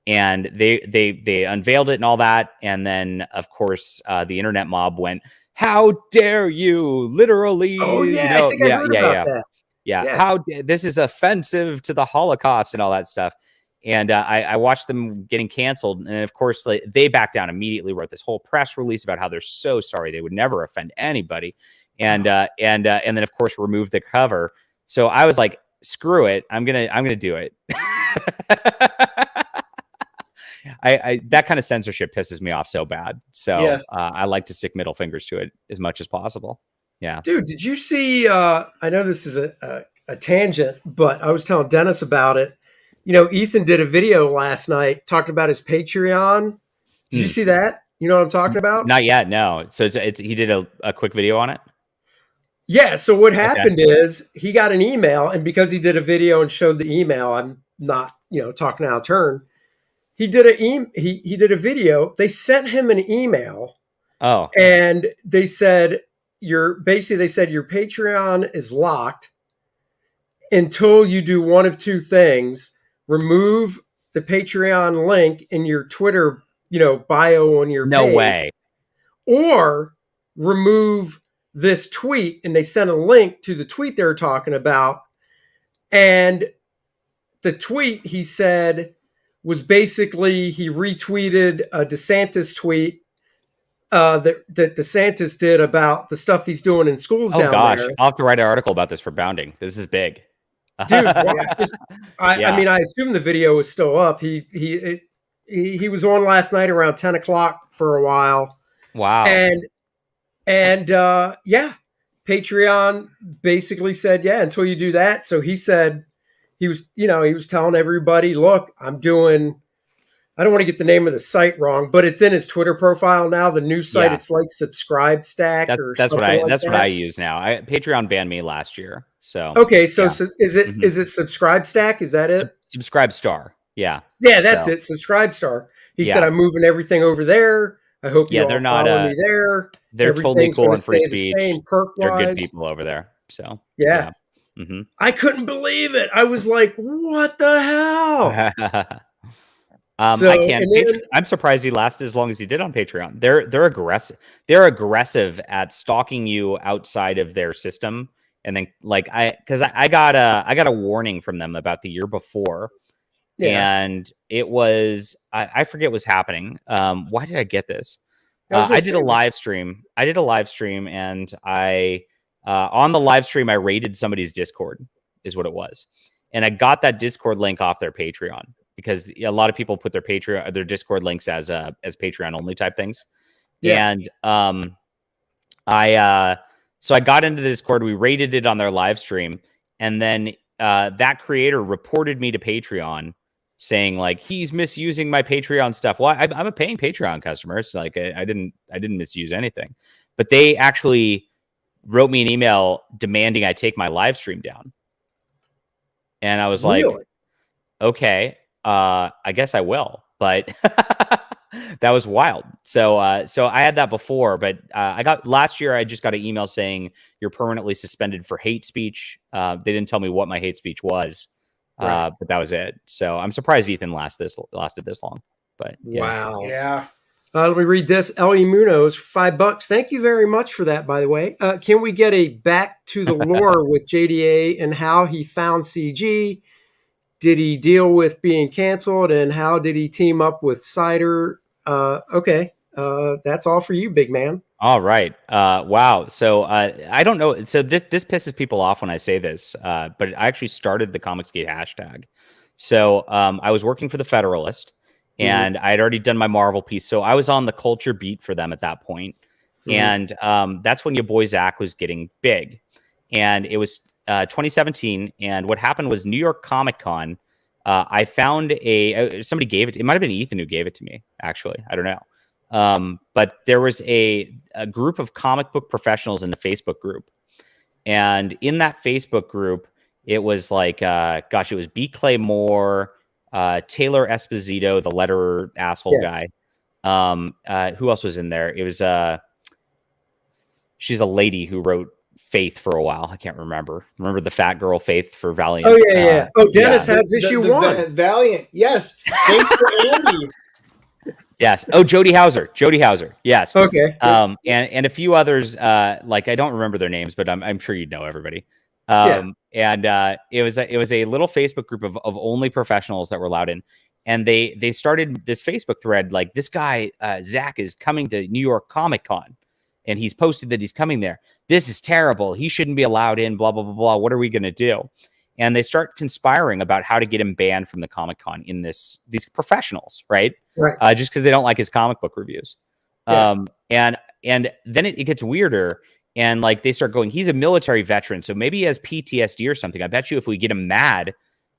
and they unveiled it and all that, and then of course the internet mob went, "How dare you!" Literally, I think I heard about that. Yeah, how this is offensive to the Holocaust and all that stuff. And I watched them getting canceled, and of course, they backed down immediately. Wrote this whole press release about how they're so sorry, they would never offend anybody, and then of course removed the cover. So I was like, screw it, I'm gonna do it. I that kind of censorship pisses me off so bad. So I like to stick middle fingers to it as much as possible. Yeah, dude, did you see? I know this is a tangent, but I was telling Dennis about it. Ethan did a video last night talking about his Patreon. Did you see that? You know what I'm talking about? Not yet, no. So it's he did a quick video on it? Yeah, so what happened is he got an email, and because he did a video and showed the email, I'm not, talking out of turn. He did he did a video. They sent him an email. Oh. And they said your Patreon is locked until you do one of 2 things. Remove the Patreon link in your Twitter, bio on your page. No way. Or remove this tweet, and they sent a link to the tweet they were talking about. And the tweet he said was basically he retweeted a DeSantis tweet that DeSantis did about the stuff he's doing in schools down there. I'll have to write an article about this for Bounding. This is big. Dude, I mean, I assume the video is still up. He was on last night around 10 o'clock for a while. Wow. And Patreon basically said, yeah, until you do that. So he said he was telling everybody, look, I don't want to get the name of the site wrong, but it's in his Twitter profile now. The new site, It's like Subscribe Stack that's what I use now. Patreon banned me last year. So okay, so is it Subscribe Stack? Is that it? Subscribe Star. Yeah. Yeah, that's it. Subscribe Star. He said I'm moving everything over there. I hope you all follow me there. They're totally cool on free speech. They're good people over there. So yeah. Mm-hmm. I couldn't believe it. I was like, what the hell? I'm surprised he lasted as long as he did on Patreon. They're aggressive. They're aggressive at stalking you outside of their system. And then I got a warning from them about the year before. Yeah. And it was, I forget what was happening. Why did I get this? I did a live stream. And on the live stream, I raided somebody's Discord is what it was. And I got that Discord link off their Patreon because a lot of people put their Discord links as Patreon only type things. Yeah. And, so I got into the Discord, we rated it on their live stream. And then, that creator reported me to Patreon saying like, he's misusing my Patreon stuff. Well, I'm a paying Patreon customer. So like, I didn't misuse anything, but they actually wrote me an email demanding I take my live stream down. And I was like, okay, I guess I will, but that was wild. So I had that before, but last year, I just got an email saying you're permanently suspended for hate speech. They didn't tell me what my hate speech was, but that was it. So I'm surprised Ethan lasted this long, but yeah. Wow. Yeah. Let me read this. L.E. Munoz, $5. Thank you very much for that, by the way. Can we get a back to the lore with JDA and how he found CG? Did he deal with being canceled? And how did he team up with Cider? Okay. That's all for you, big man. All right. Wow. So I don't know. So this pisses people off when I say this, but I actually started the Comicsgate hashtag. So I was working for the Federalist. And I had already done my Marvel piece. So I was on the culture beat for them at that point. And that's when your boy Zach was getting big. And it was 2017. And what happened was New York Comic Con. I found somebody gave it. It might have been Ethan who gave it to me, actually. I don't know. But there was a group of comic book professionals in the Facebook group. And in that Facebook group, it was like, it was B. Clay Moore, Taylor Esposito, the letterer asshole guy. Who else was in there? It was she's a lady who wrote Faith for a while. I can't remember. Remember the fat girl Faith for Valiant? Oh yeah. Oh, Dennis has issue 1. Valiant. Yes. Thanks for Andy. Yes. Oh, Jody Hauser. Yes. Okay. And a few others. I don't remember their names, but I'm sure you'd know everybody. And it was a little Facebook group of only professionals that were allowed in, and they started this Facebook thread like, this guy Zach is coming to New York Comic Con, and he's posted that he's coming there. This is terrible. He shouldn't be allowed in. Blah blah blah blah. What are we gonna do? And they start conspiring about how to get him banned from the Comic Con in these professionals, right? Just because they don't like his comic book reviews. And then it gets weirder. And like they start going, he's a military veteran, so maybe he has PTSD or something. I bet you if we get him mad,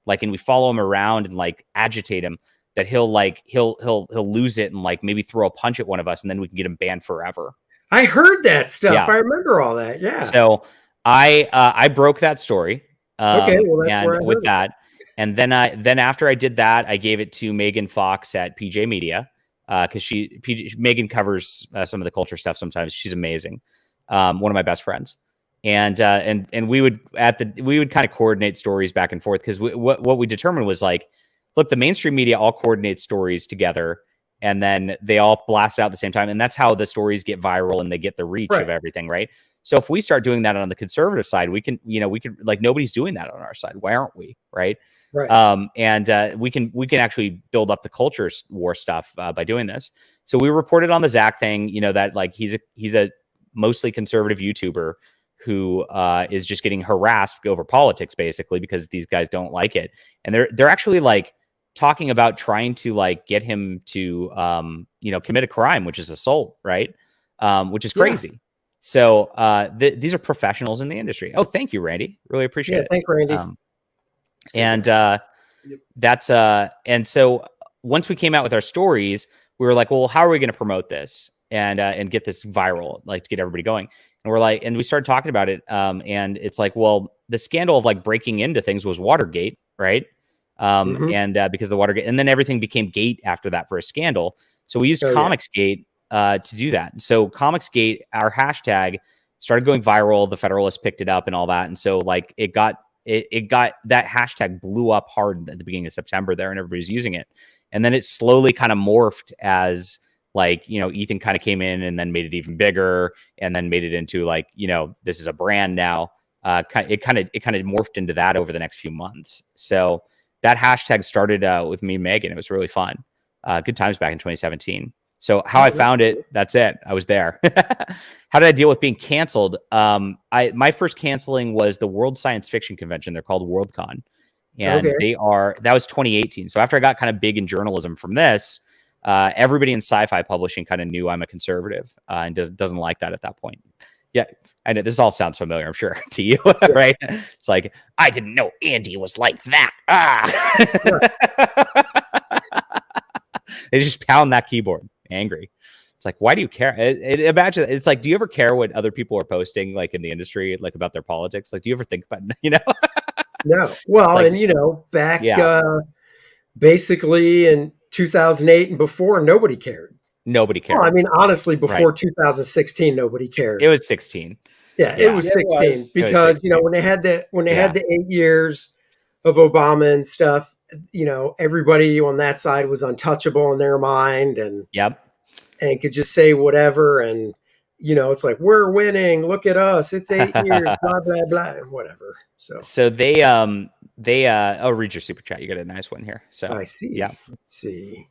like, and we follow him around and like agitate him, that he'll lose it and like maybe throw a punch at one of us, and then we can get him banned forever. I heard that stuff. Yeah. I remember all that. Yeah. So I broke that story. Okay, well that's where I with that, and then after I did that, I gave it to Megan Fox at PJ Media because Megan covers some of the culture stuff sometimes. She's amazing. One of my best friends, and we would kind of coordinate stories back and forth because what we determined was like, look, the mainstream media all coordinate stories together, and then they all blast out at the same time, and that's how the stories get viral and they get the reach of everything, right? So if we start doing that on the conservative side, we can, we could, like, nobody's doing that on our side. Why aren't we? Right. Right. And we can actually build up the culture war stuff by doing this. So we reported on the Zach thing, that like he's a mostly conservative YouTuber who is just getting harassed over politics, basically, because these guys don't like it. And they're actually like talking about trying to like get him to commit a crime, which is assault, right? Which is crazy. Yeah. So these are professionals in the industry. Oh, thank you, Randy. Really appreciate it. Thanks, Randy. That's and so once we came out with our stories, we were like, well, how are we going to promote this and get this viral, like to get everybody going? And we're like, and we started talking about it. And it's like, well, the scandal of like breaking into things was Watergate, right? And because of the Watergate, and then everything became Gate after that for a scandal. So we used Comicsgate to do that. And so Comicsgate, our hashtag, started going viral. The Federalist picked it up and all that. And so like it got that hashtag blew up hard at the beginning of September there, and everybody's using it. And then it slowly kind of morphed as like, Ethan kind of came in and then made it even bigger, and then made it into like, this is a brand now. It kind of morphed into that over the next few months. So that hashtag started with me and Megan. It was really fun. Good times back in 2017. So how I found it, that's it. I was there. How did I deal with being canceled? My first canceling was the World Science Fiction Convention. They're called WorldCon. And that was 2018. So after I got kind of big in journalism from this, everybody in sci-fi publishing kind of knew I'm a conservative and doesn't like that at that point. Yeah. I know this all sounds familiar, I'm sure, to you, right? It's like, I didn't know Andy was like that. They just pound that keyboard angry. It's like, why do you care? Imagine, it's like, do you ever care what other people are posting, like in the industry, like about their politics? Like, do you ever think about, No. Well, like, and back basically in 2008 and before, nobody cared. Nobody cared. Well, I mean, honestly, before 2016, nobody cared. It was 16. Yeah, it was 16 because 16. When they had the 8 years of Obama and stuff, everybody on that side was untouchable in their mind, and and could just say whatever, and it's like, we're winning, look at us, it's 8 years, blah blah blah, and whatever. So they I'll read your super chat. You got a nice one here. So I see. Yeah. Let's see.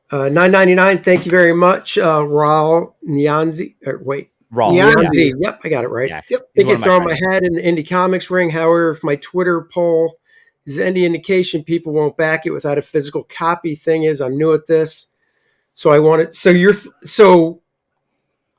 $9.99. Thank you very much, Raul Nyanzi. Raul Nyanzi. Yep, I got it right. Yeah. Yep. I can throw my head in the indie comics ring. However, if my Twitter poll is any indication, people won't back it without a physical copy. Thing is, I'm new at this, so I want it. So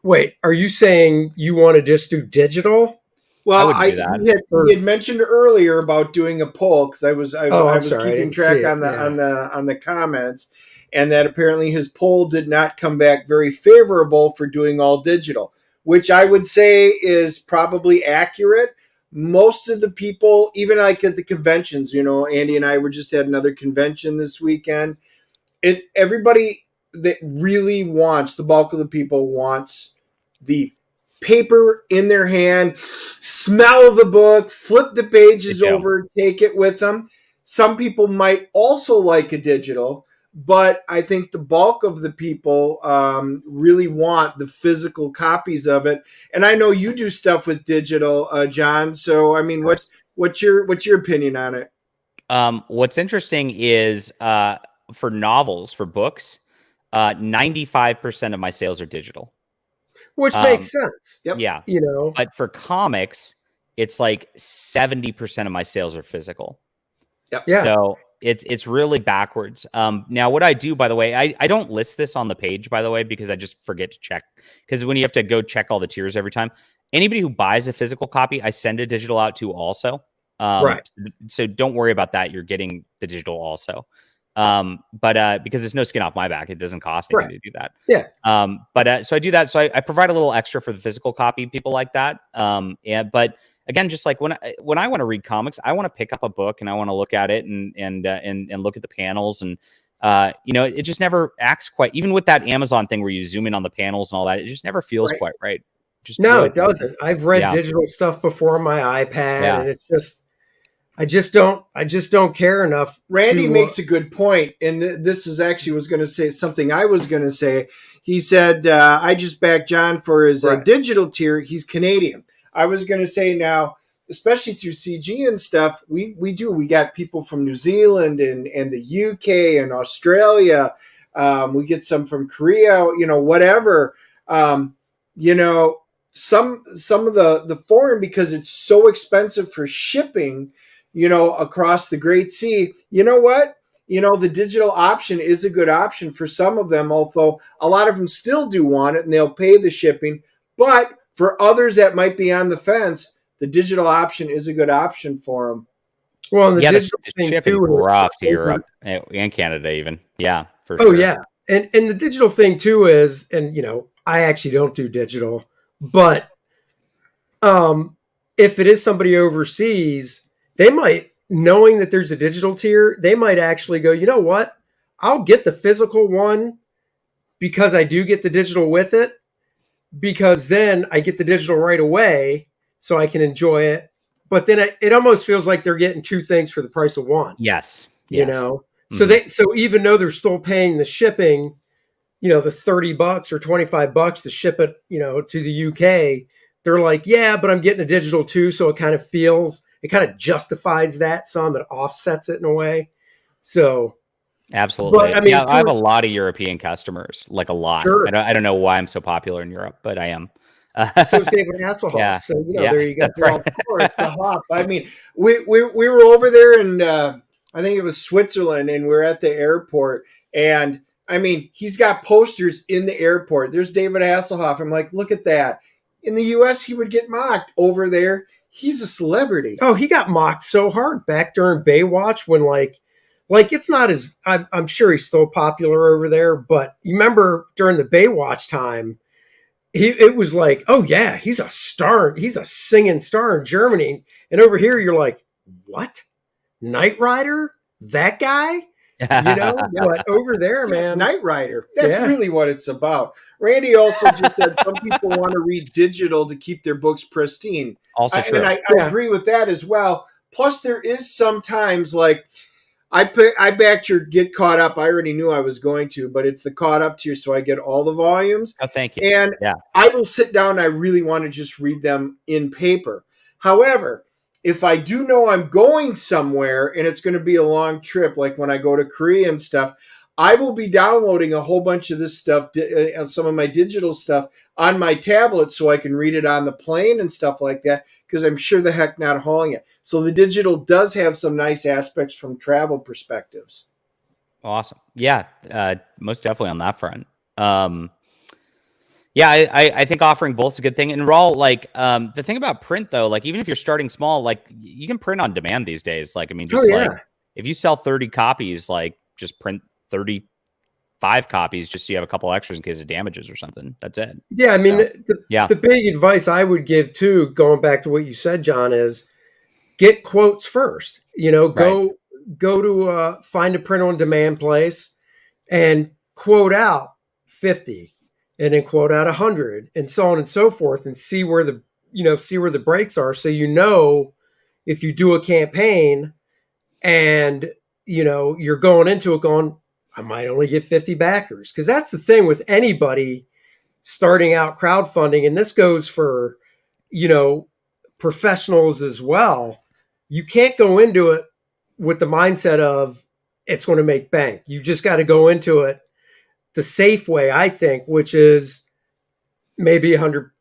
wait, are you saying you want to just do digital? Well, he had mentioned earlier about doing a poll, because I was keeping track on the comments, and that apparently his poll did not come back very favorable for doing all digital, which I would say is probably accurate. Most of the people, even like at the conventions, Andy and I were just at another convention this weekend. Everybody that really wants, the bulk of the people wants the paper in their hand, smell the book, flip the pages over, take it with them. Some people might also like a digital, but I think the bulk of the people really want the physical copies of it. And I know you do stuff with digital, John. So I mean, what's your opinion on it? What's interesting is for novels, for books, 95% of my sales are digital. Which makes sense. Yep. Yeah. But for comics, it's like 70% of my sales are physical. Yep. Yeah. So it's really backwards. Now what I do, by the way, I don't list this on the page, by the way, because I just forget to check. Because when you have to go check all the tiers every time, anybody who buys a physical copy, I send a digital out to also. Right. So don't worry about that. You're getting the digital also. But because there's no skin off my back, it doesn't cost anything to do that. Yeah. So I do that. So I provide a little extra for the physical copy, people like that. But again, just like when I want to read comics, I want to pick up a book and I want to look at it and look at the panels, and it just never acts quite, even with that Amazon thing where you zoom in on the panels and all that, it just never feels quite right. No, it doesn't. I've read digital stuff before on my iPad, and it's just, I just don't care enough. Randy to, makes a good point, and this is actually was going to say something I was going to say. He said, I just backed John for his Right. digital tier. He's Canadian. I was going to say now, especially through CG and stuff, we got people from New Zealand and the UK and Australia. We get some from Korea, whatever. Some of the foreign, because it's so expensive for shipping, across the Great Sea. You know what? The digital option is a good option for some of them, although a lot of them still do want it and they'll pay the shipping. But for others that might be on the fence, the digital option is a good option for them. Well, and the shipping rough to Europe and Canada even. Yeah, for sure. Oh, yeah. And the digital thing too is, and I actually don't do digital, but if it is somebody overseas, they might, knowing that there's a digital tier, they might actually go, you know what? I'll get the physical one because I do get the digital with it, because then I get the digital right away so I can enjoy it. But then it almost feels like they're getting two things for the price of one. Yes. So even though they're still paying the shipping, the $30 or $25 to ship it, to the UK, they're like, yeah, but I'm getting a digital too. So it kind of justifies that some, it offsets it in a way. So. Absolutely. But, I have a lot of European customers, like a lot. Sure. I don't know why I'm so popular in Europe, but I am. So is David Hasselhoff. Yeah. So, there you go. Well, of course, the Hoff. I mean, we were over there in, I think it was Switzerland, and we're at the airport. And, I mean, he's got posters in the airport. There's David Hasselhoff. I'm like, look at that. In the U.S., he would get mocked. Over there, he's a celebrity. Oh, he got mocked so hard back during Baywatch when, like it's not as, I'm sure he's still popular over there, but you remember during the Baywatch time, it was like, oh yeah, he's a star. He's a singing star in Germany. And over here, you're like, what? Knight Rider? That guy? But over there, man. Knight Rider. That's really what it's about. Randy also just said some people want to read digital to keep their books pristine. Also true. And I agree with that as well. Plus, there is sometimes like, I backed your Get Caught Up. I already knew I was going to, but it's the Caught Up tier, so I get all the volumes. Oh, thank you. And I will sit down and I really want to just read them in paper. However, if I do know I'm going somewhere and it's going to be a long trip, like when I go to Korea and stuff, I will be downloading a whole bunch of this stuff, some of my digital stuff, on my tablet so I can read it on the plane and stuff like that, because I'm sure the heck not hauling it. So the digital does have some nice aspects from travel perspectives. Awesome. Yeah, most definitely on that front. I think offering both is a good thing. And Raw, the thing about print though, like even if you're starting small, like you can print on demand these days. Like, I mean, just if you sell 30 copies, like just print 35 copies just so you have a couple extras in case of damages or something. That's it. Yeah, I mean, the big advice I would give too, going back to what you said, John, is get quotes first. Go to find a print on demand place and quote out 50 and then quote out 100 and so on and so forth, and see where the breaks are. So, if you do a campaign and, you're going into it going, I might only get 50 backers. Cause that's the thing with anybody starting out crowdfunding. And this goes for, professionals as well. You can't go into it with the mindset of it's going to make bank. You just got to go into it the safe way, I think, which is maybe 100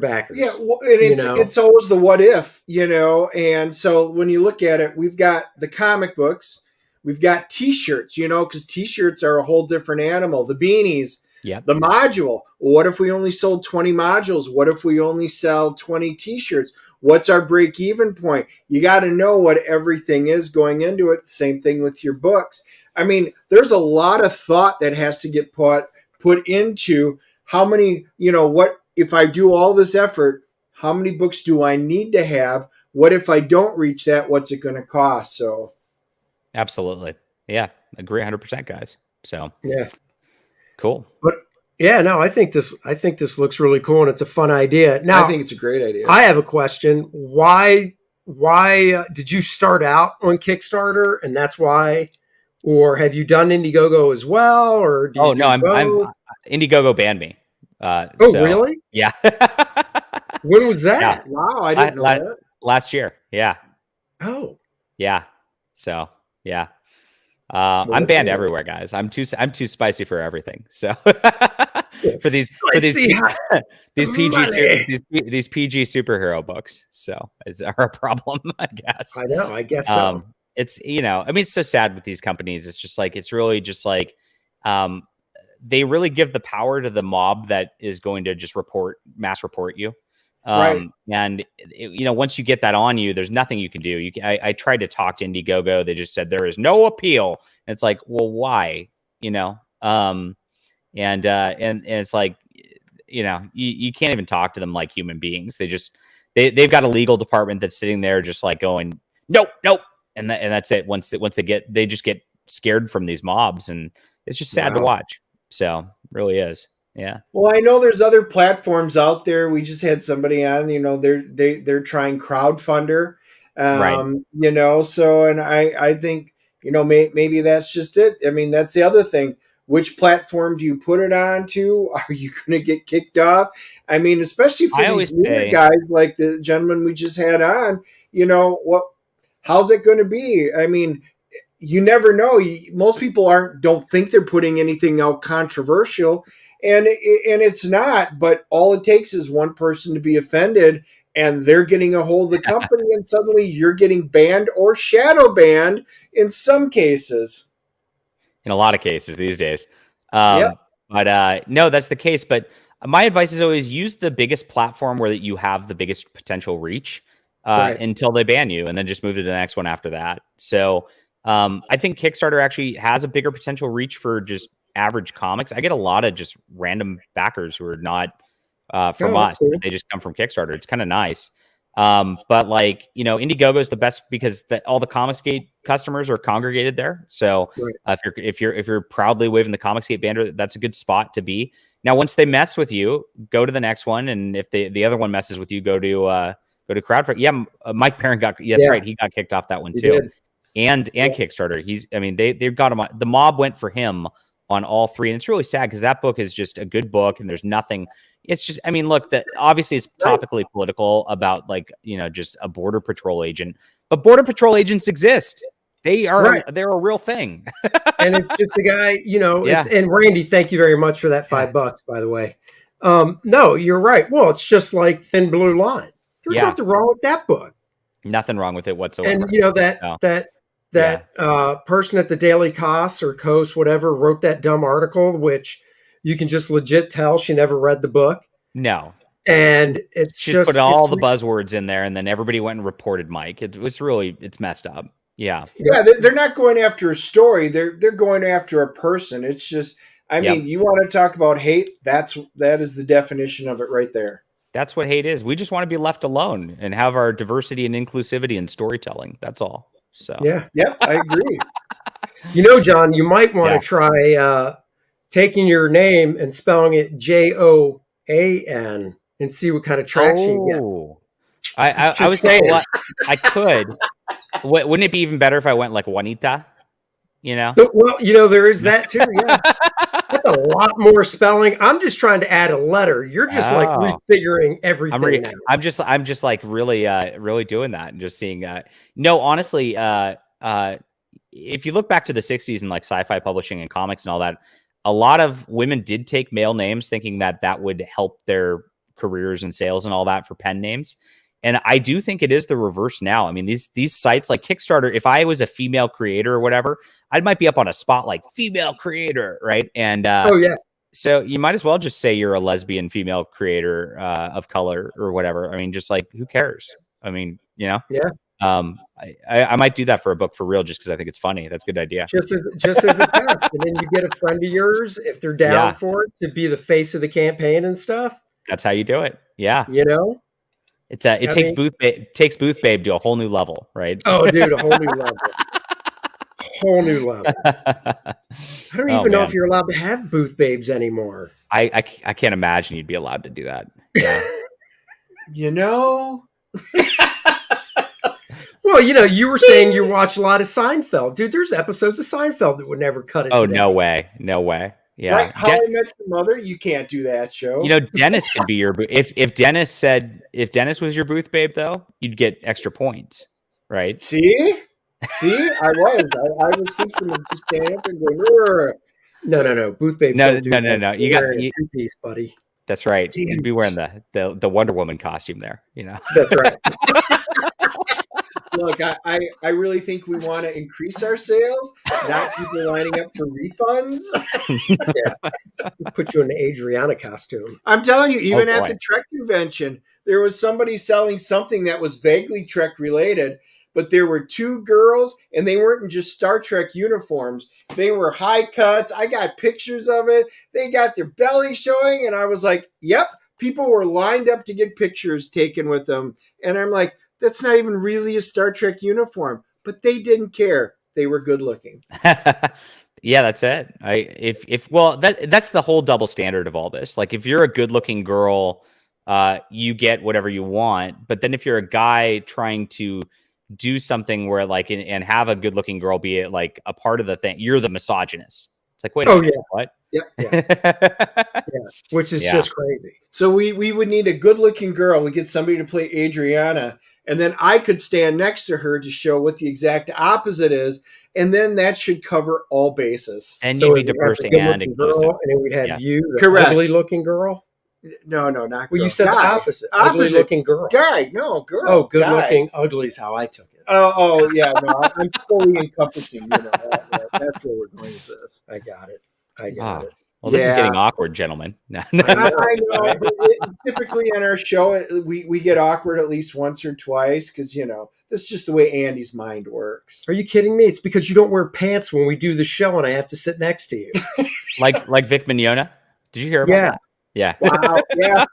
backers. Yeah, and it's always the what if, and so when you look at it, we've got the comic books, we've got T-shirts, because T-shirts are a whole different animal. The beanies, the module. What if we only sold 20 modules? What if we only sell 20 T-shirts? What's our break-even point? You got to know what everything is going into it. Same thing with your books. I mean, there's a lot of thought that has to get put into how many, what if I do all this effort, how many books do I need to have? What if I don't reach that? What's it going to cost? So, absolutely. Yeah, agree 100%, guys. So, yeah. Cool. But yeah, no, I think this looks really cool and it's a fun idea. Now, I think it's a great idea. I have a question. Why why did you start out on Kickstarter, and that's why, or have you done Indiegogo as well, or do you do I'm both? Indiegogo banned me. Really? Yeah. When was that? Yeah. Wow, I didn't know that. Last year. Yeah. Oh, Yeah. So yeah. I'm banned everywhere, guys. I'm too spicy for everything. So for these PG superhero books. So is are a problem, I guess. I know. I guess so. It's I mean, it's so sad with these companies. It's just like it's really just like they really give the power to the mob that is going to just mass report you. Right. And once you get that on you, there's nothing you can do. I tried to talk to Indiegogo. They just said there is no appeal. And it's like, well, why? And it's like, you can't even talk to them like human beings. They've got a legal department that's sitting there just like going, nope. And that's it. Once they just get scared from these mobs, and it's just sad to watch. So it really is. Yeah. Well, I know there's other platforms out there. We just had somebody on, they're trying Crowdfunder, right. So, and I think, maybe that's just it. I mean, that's the other thing. Which platform do you put it on to? Are you going to get kicked off? I mean, especially for these newer guys like the gentleman we just had on, how's it going to be? I mean, you never know. Most people don't think they're putting anything out controversial. And it's not, but all it takes is one person to be offended, and they're getting a hold of the company, and suddenly you're getting banned or shadow banned in some cases. In a lot of cases these days. But no, that's the case. But my advice is always use the biggest platform where you have the biggest potential reach until they ban you, and then just move to the next one after that. So I think Kickstarter actually has a bigger potential reach for just average comics. I get a lot of just random backers who are not from us. Cool. They just come from Kickstarter. It's kind of nice. But like, Indiegogo is the best because all the Comicsgate customers are congregated there. So if you're proudly waving the Comicsgate banner, that's a good spot to be. Now, once they mess with you, go to the next one. And if the other one messes with you, go to Crowdfunder. Yeah. Mike Perrin that's right. He got kicked off that one too. And Kickstarter. They've got him on. The mob went for him on all three. And it's really sad because that book is just a good book and there's nothing. It's just, I mean, look, that obviously it's topically political about just a border patrol agent, but border patrol agents exist. They're a real thing. And it's just a guy, and Randy, thank you very much for that $5, by the way. No, you're right. Well, it's just like Thin Blue Line. There's nothing wrong with that book. Nothing wrong with it whatsoever. And that person at the Daily Kos or Kos, whatever, wrote that dumb article, which you can just legit tell she never read the book. No. And she put all the buzzwords in there, and then everybody went and reported Mike. It's messed up. Yeah. Yeah, they're not going after a story. They're going after a person. It's just, I mean, you want to talk about hate? That is the definition of it right there. That's what hate is. We just want to be left alone and have our diversity and inclusivity in storytelling. That's all. So I agree. John, you might want to try taking your name and spelling it Joan and see what kind of traction you get. I was saying I could. Wouldn't it be even better if I went like Juanita? Well, there is that too. Yeah, that's a lot more spelling. I'm just trying to add a letter. You're just like refiguring everything. I'm just like really doing that and just seeing. No, honestly, if you look back to the '60s and like sci-fi publishing and comics and all that, a lot of women did take male names, thinking that would help their careers and sales and all that for pen names. And I do think it is the reverse now. I mean, these sites like Kickstarter, if I was a female creator or whatever, I might be up on a spot like female creator, right? And so you might as well just say you're a lesbian female creator of color or whatever. I mean, just like, who cares? I mean, I might do that for a book for real, just because I think it's funny. That's a good idea. Just as a test, and then you get a friend of yours if they're down for it to be the face of the campaign and stuff. That's how you do it. Yeah, It takes Booth Babe to a whole new level, right? Oh, dude, a whole new level. I don't even know if you're allowed to have Booth Babes anymore. I can't imagine you'd be allowed to do that. Yeah. Well, you were saying you watch a lot of Seinfeld. Dude, there's episodes of Seinfeld that would never cut it Oh, today. no way. No way. Yeah. Right? How I Met Your Mother? You can't do that show. Dennis could be your if Dennis was your booth babe though, you'd get extra points, right? See, I was thinking of just standing up and going. "Urgh." No. Booth babes. No. don't do that. You You're got wearing a two-piece, buddy. That's right. Damn You'd be it. wearing the Wonder Woman costume there. That's right. Look, I really think we want to increase our sales, not people lining up for refunds. Put you in the Adriana costume. I'm telling you, even Oh, at boy. the Trek convention, there was somebody selling something that was vaguely Trek related, but there were two girls, and they weren't in just Star Trek uniforms. They were high cuts. I got pictures of it. They got their belly showing, and I was like, yep, people were lined up to get pictures taken with them. And I'm like, that's not even really a Star Trek uniform, but they didn't care. They were good looking. Yeah, that's it. That's the whole double standard of all this. Like, if you're a good-looking girl, you get whatever you want. But then if you're a guy trying to do something where and have a good-looking girl be like a part of the thing, you're the misogynist. It's like, wait a minute, what? Yeah. Which is just crazy. So we would need a good-looking girl. We get somebody to play Adriana, and then I could stand next to her to show what the exact opposite is, and then that should cover all bases. And So you'd be we'd have diverse the and good-looking inclusive. girl, and then we'd have you, the Correct. ugly-looking girl. No, not Well, girl. you said the Guy. opposite. Ugly-looking girl. Guy, no, girl. Oh, Guy. good-looking, ugly is how I took it. Oh, yeah, no, I'm fully encompassing. That's where we're going with this. I got it. Well, this is Yeah. getting awkward, gentlemen. I know. But typically on our show, we get awkward at least once or twice because, this is just the way Andy's mind works. Are you kidding me? It's because you don't wear pants when we do the show and I have to sit next to you. like Vic Mignogna. Did you hear about that? Yeah. Wow. Yeah.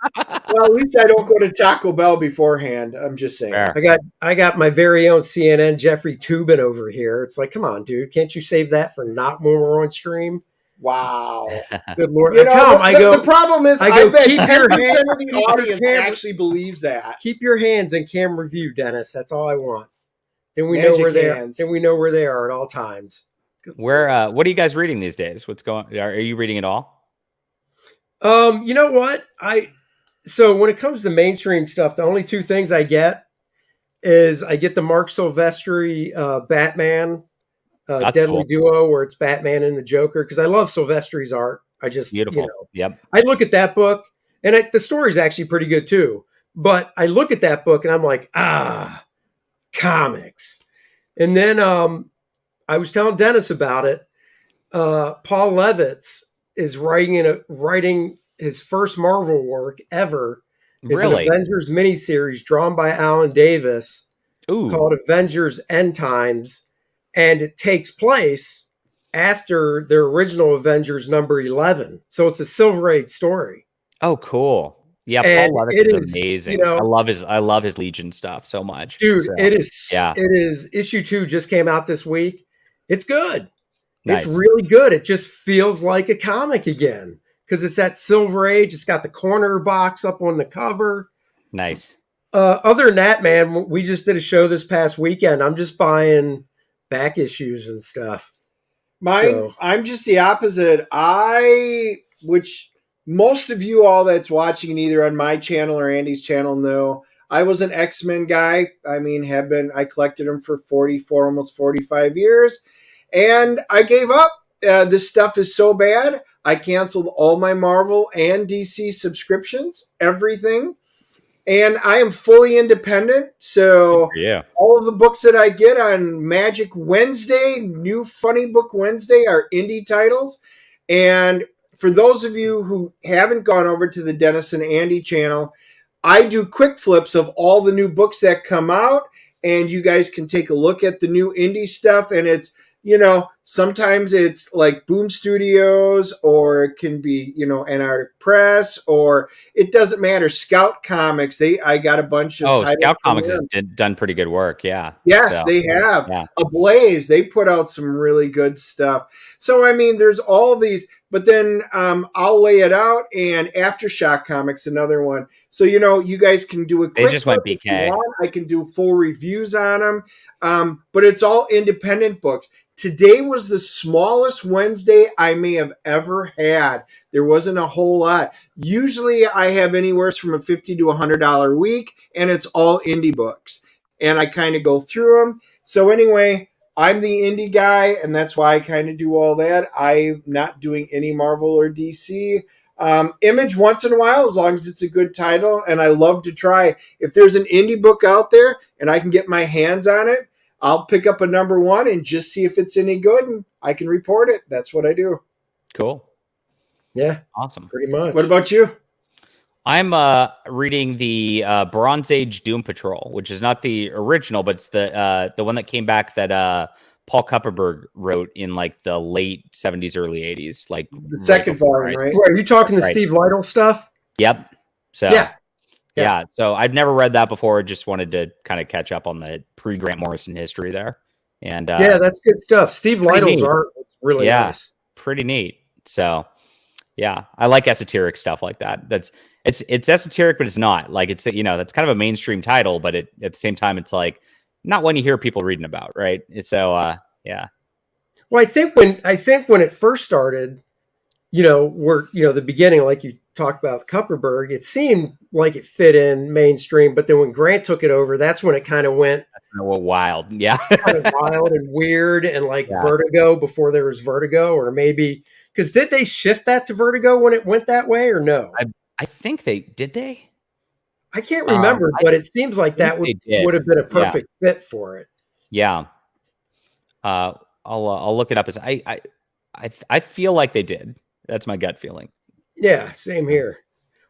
Well, at least I don't go to Taco Bell beforehand. I'm just saying. Fair. I got my very own CNN Jeffrey Toobin over here. It's like, come on, dude. Can't you save that for not when we're on stream? Wow. Good Lord. You I tell him, the problem is, I I go, bet keep 10% your of hand- the keep your audience camera- actually believes that. keep your hands in camera view, Dennis. That's all I want. Then we Magic know where they are. hands. Then we know where they are at all times. Where what are you guys reading these days? What's going are you reading it all? You know what? So when it comes to mainstream stuff, the only two things I get is I get the Mark Silvestri Batman Deadly cool. Duo, where it's Batman and the Joker, because I love Silvestri's art. I just Beautiful. Yep. I look at that book, and the story's actually pretty good too. But I look at that book, and I'm like, comics. And then I was telling Dennis about it. Paul Levitz is writing his first Marvel work ever. It's Really? an Avengers miniseries drawn by Alan Davis Ooh. called Avengers End Times, and it takes place after their original Avengers number 11. So it's a Silver Age story. Oh, cool. Yeah, And Paul it Levitz is is, amazing. I love his Legion stuff so much. Dude, So, it is. yeah. It is. Issue 2 just came out this week. It's good. Nice. It's really good. It just feels like a comic again because it's that Silver Age. It's got the corner box up on the cover. Nice. Other than that, man, we just did a show this past weekend. I'm just buying back issues and stuff. I'm just the opposite. Which most of you all that's watching either on my channel or Andy's channel know, I was an X-Men guy. I mean, I collected them for 44, almost 45 years. And I gave up. This stuff is so bad. I canceled all my Marvel and DC subscriptions, everything. And I am fully independent. So all of the books that I get on Magic Wednesday, New Funny Book Wednesday, are indie titles. And for those of you who haven't gone over to the Dennis and Andy channel, I do quick flips of all the new books that come out. And you guys can take a look at the new indie stuff. And it's, Sometimes it's like Boom Studios, or it can be, Antarctic Press, or it doesn't matter. Scout Comics. I got a bunch of titles Scout from Comics has them. done pretty good work. Yeah. Yes, So, they have. yeah. Ablaze, they put out some really good stuff. So, I mean, there's all these, but then I'll lay it out, and Aftershock Comics, another one. So, you guys can do a quick They just went look if you BK. want. I can do full reviews on them. But it's all independent books. Today was the smallest Wednesday I may have ever had. There wasn't a whole lot. Usually I have anywhere from a $50 to $100 week, and it's all indie books. And I kind of go through them. So anyway, I'm the indie guy, and that's why I kind of do all that. I'm not doing any Marvel or DC. Image once in a while, as long as it's a good title, and I love to try. If there's an indie book out there and I can get my hands on it, I'll pick up a number one and just see if it's any good, and I can report it. That's what I do. Cool. Yeah. Awesome. Pretty much. What about you? I'm reading the Bronze Age Doom Patrol, which is not the original, but it's the one that came back that Paul Kupperberg wrote in like the late 70s, early 80s. Like the second volume, right? Are you talking the Steve Lytle stuff? Yep. So yeah. So I've never read that before. Just wanted to kind of catch up on the pre-Grant Morrison history there. And that's good stuff. Steve Lytle's art is really nice. Pretty neat. So yeah, I like esoteric stuff like that. It's esoteric, but it's not like it's that's kind of a mainstream title, but at the same time, it's like not one you hear people reading about, right? So yeah. Well, I think when it first started, the beginning, like you talked about Kupperberg, it seemed like it fit in mainstream, but then when Grant took it over, that's when it kind of went wild. Yeah. kind of wild and weird, and like Vertigo before there was Vertigo, or maybe because did they shift that to Vertigo when it went that way, or no? I think they did. I can't remember, but it seems like that would have been a perfect fit for it. Yeah. I'll look it up. I feel like they did. That's my gut feeling. Yeah, same here.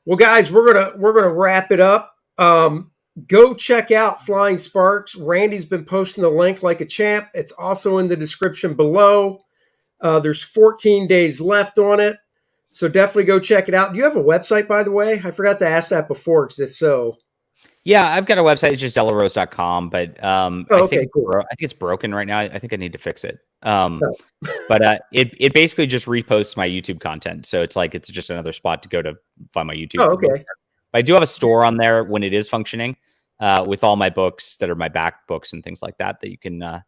Well, guys, we're gonna wrap it up. Go check out Flying Sparks. Randy's been posting the link like a champ. It's also in the description below. There's 14 days left on it, so definitely go check it out. Do you have a website, by the way? I forgot to ask that before, because if so, yeah, I've got a website. It's just delarose.com, but I think it's broken right now. I think I need to fix it. But it basically just reposts my YouTube content, so it's just another spot to go to find my YouTube. Oh, okay. But I do have a store on there when it is functioning, with all my books that are my back books and things like that you can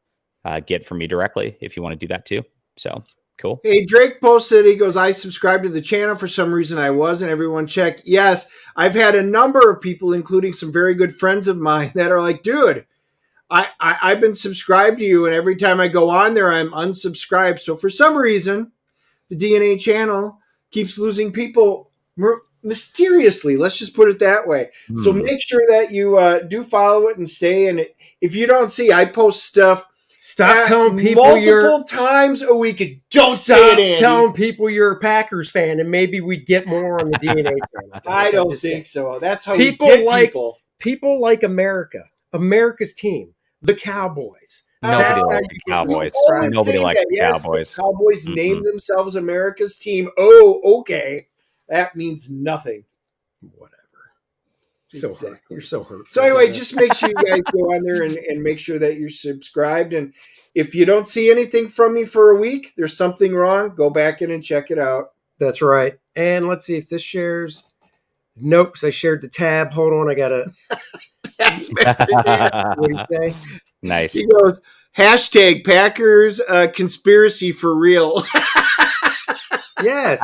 get from me directly if you want to do that too. So cool. Hey, Drake posted, he goes, I subscribed to the channel. For some reason I wasn't. Everyone check. Yes, I've had a number of people, including some very good friends of mine, that are like, dude, I've been subscribed to you, and every time I go on there, I'm unsubscribed. So for some reason, the DNA channel keeps losing people mysteriously. Let's just put it that way. So make sure that you do follow it and stay. And if you don't see, I post stuff. Stop telling people multiple times a week. Don't say it, Andy. Telling people you're a Packers fan, and maybe we'd get more on the DNA channel. I don't think so. That's how people we get people. People like America's team, the Cowboys. Nobody likes the Cowboys. Nobody likes the Cowboys. The Cowboys name themselves America's team. Oh, okay. That means nothing. Whatever. So exactly. You're so hurt. So anyway, just make sure you guys go on there and make sure that you're subscribed. And if you don't see anything from me for a week, there's something wrong. Go back in and check it out. That's right. And let's see if this shares. Nope, because I shared the tab. Hold on, I gotta. What do you say? Nice. He goes, #Packers conspiracy for real. Yes.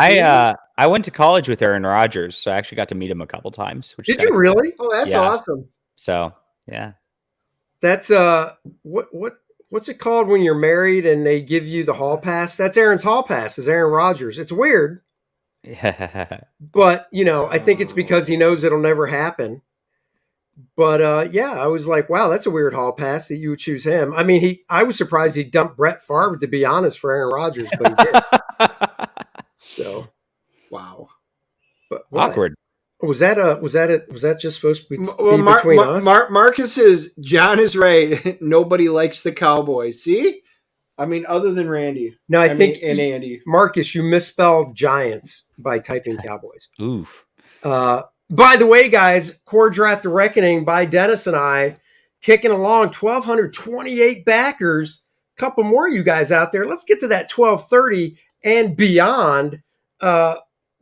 I went to college with Aaron Rodgers, so I actually got to meet him a couple times. Did you really? Oh, that's awesome. So yeah. That's what's it called when you're married and they give you the hall pass? That's Aaron's hall pass. Is Aaron Rodgers? It's weird. But I think it's because he knows it'll never happen. But I was like, wow, that's a weird hall pass that you would choose him. I mean, I was surprised he dumped Brett Favre, to be honest, for Aaron Rodgers, but he did. So, wow. But awkward. Was that just supposed to be between us? Marcus says John is right. Nobody likes the Cowboys. See, I mean, other than Randy. No, I think and Andy. Marcus, you misspelled Giants by typing Cowboys. Oof. By the way, guys, Kor-Drath the Reckoning by Dennis and I, kicking along 1,228 backers. A couple more of you guys out there. Let's get to that 1,230 and beyond.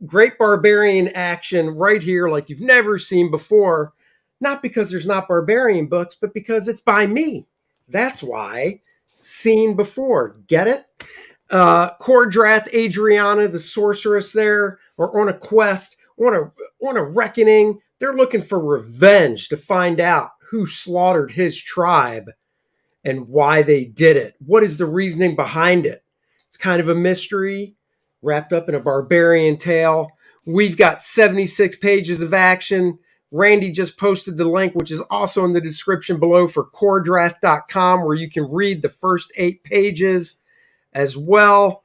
Great barbarian action right here like you've never seen before. Not because there's not barbarian books, but because it's by me. That's why. Seen before. Get it? Kor-Drath, Adriana, the sorceress there, are on a quest, on a reckoning. They're looking for revenge to find out who slaughtered his tribe and why they did it. What is the reasoning behind it? It's kind of a mystery wrapped up in a barbarian tale. We've got 76 pages of action. Randy just posted the link, which is also in the description below, for Kor-Drath.com, where you can read the first 8 pages as well.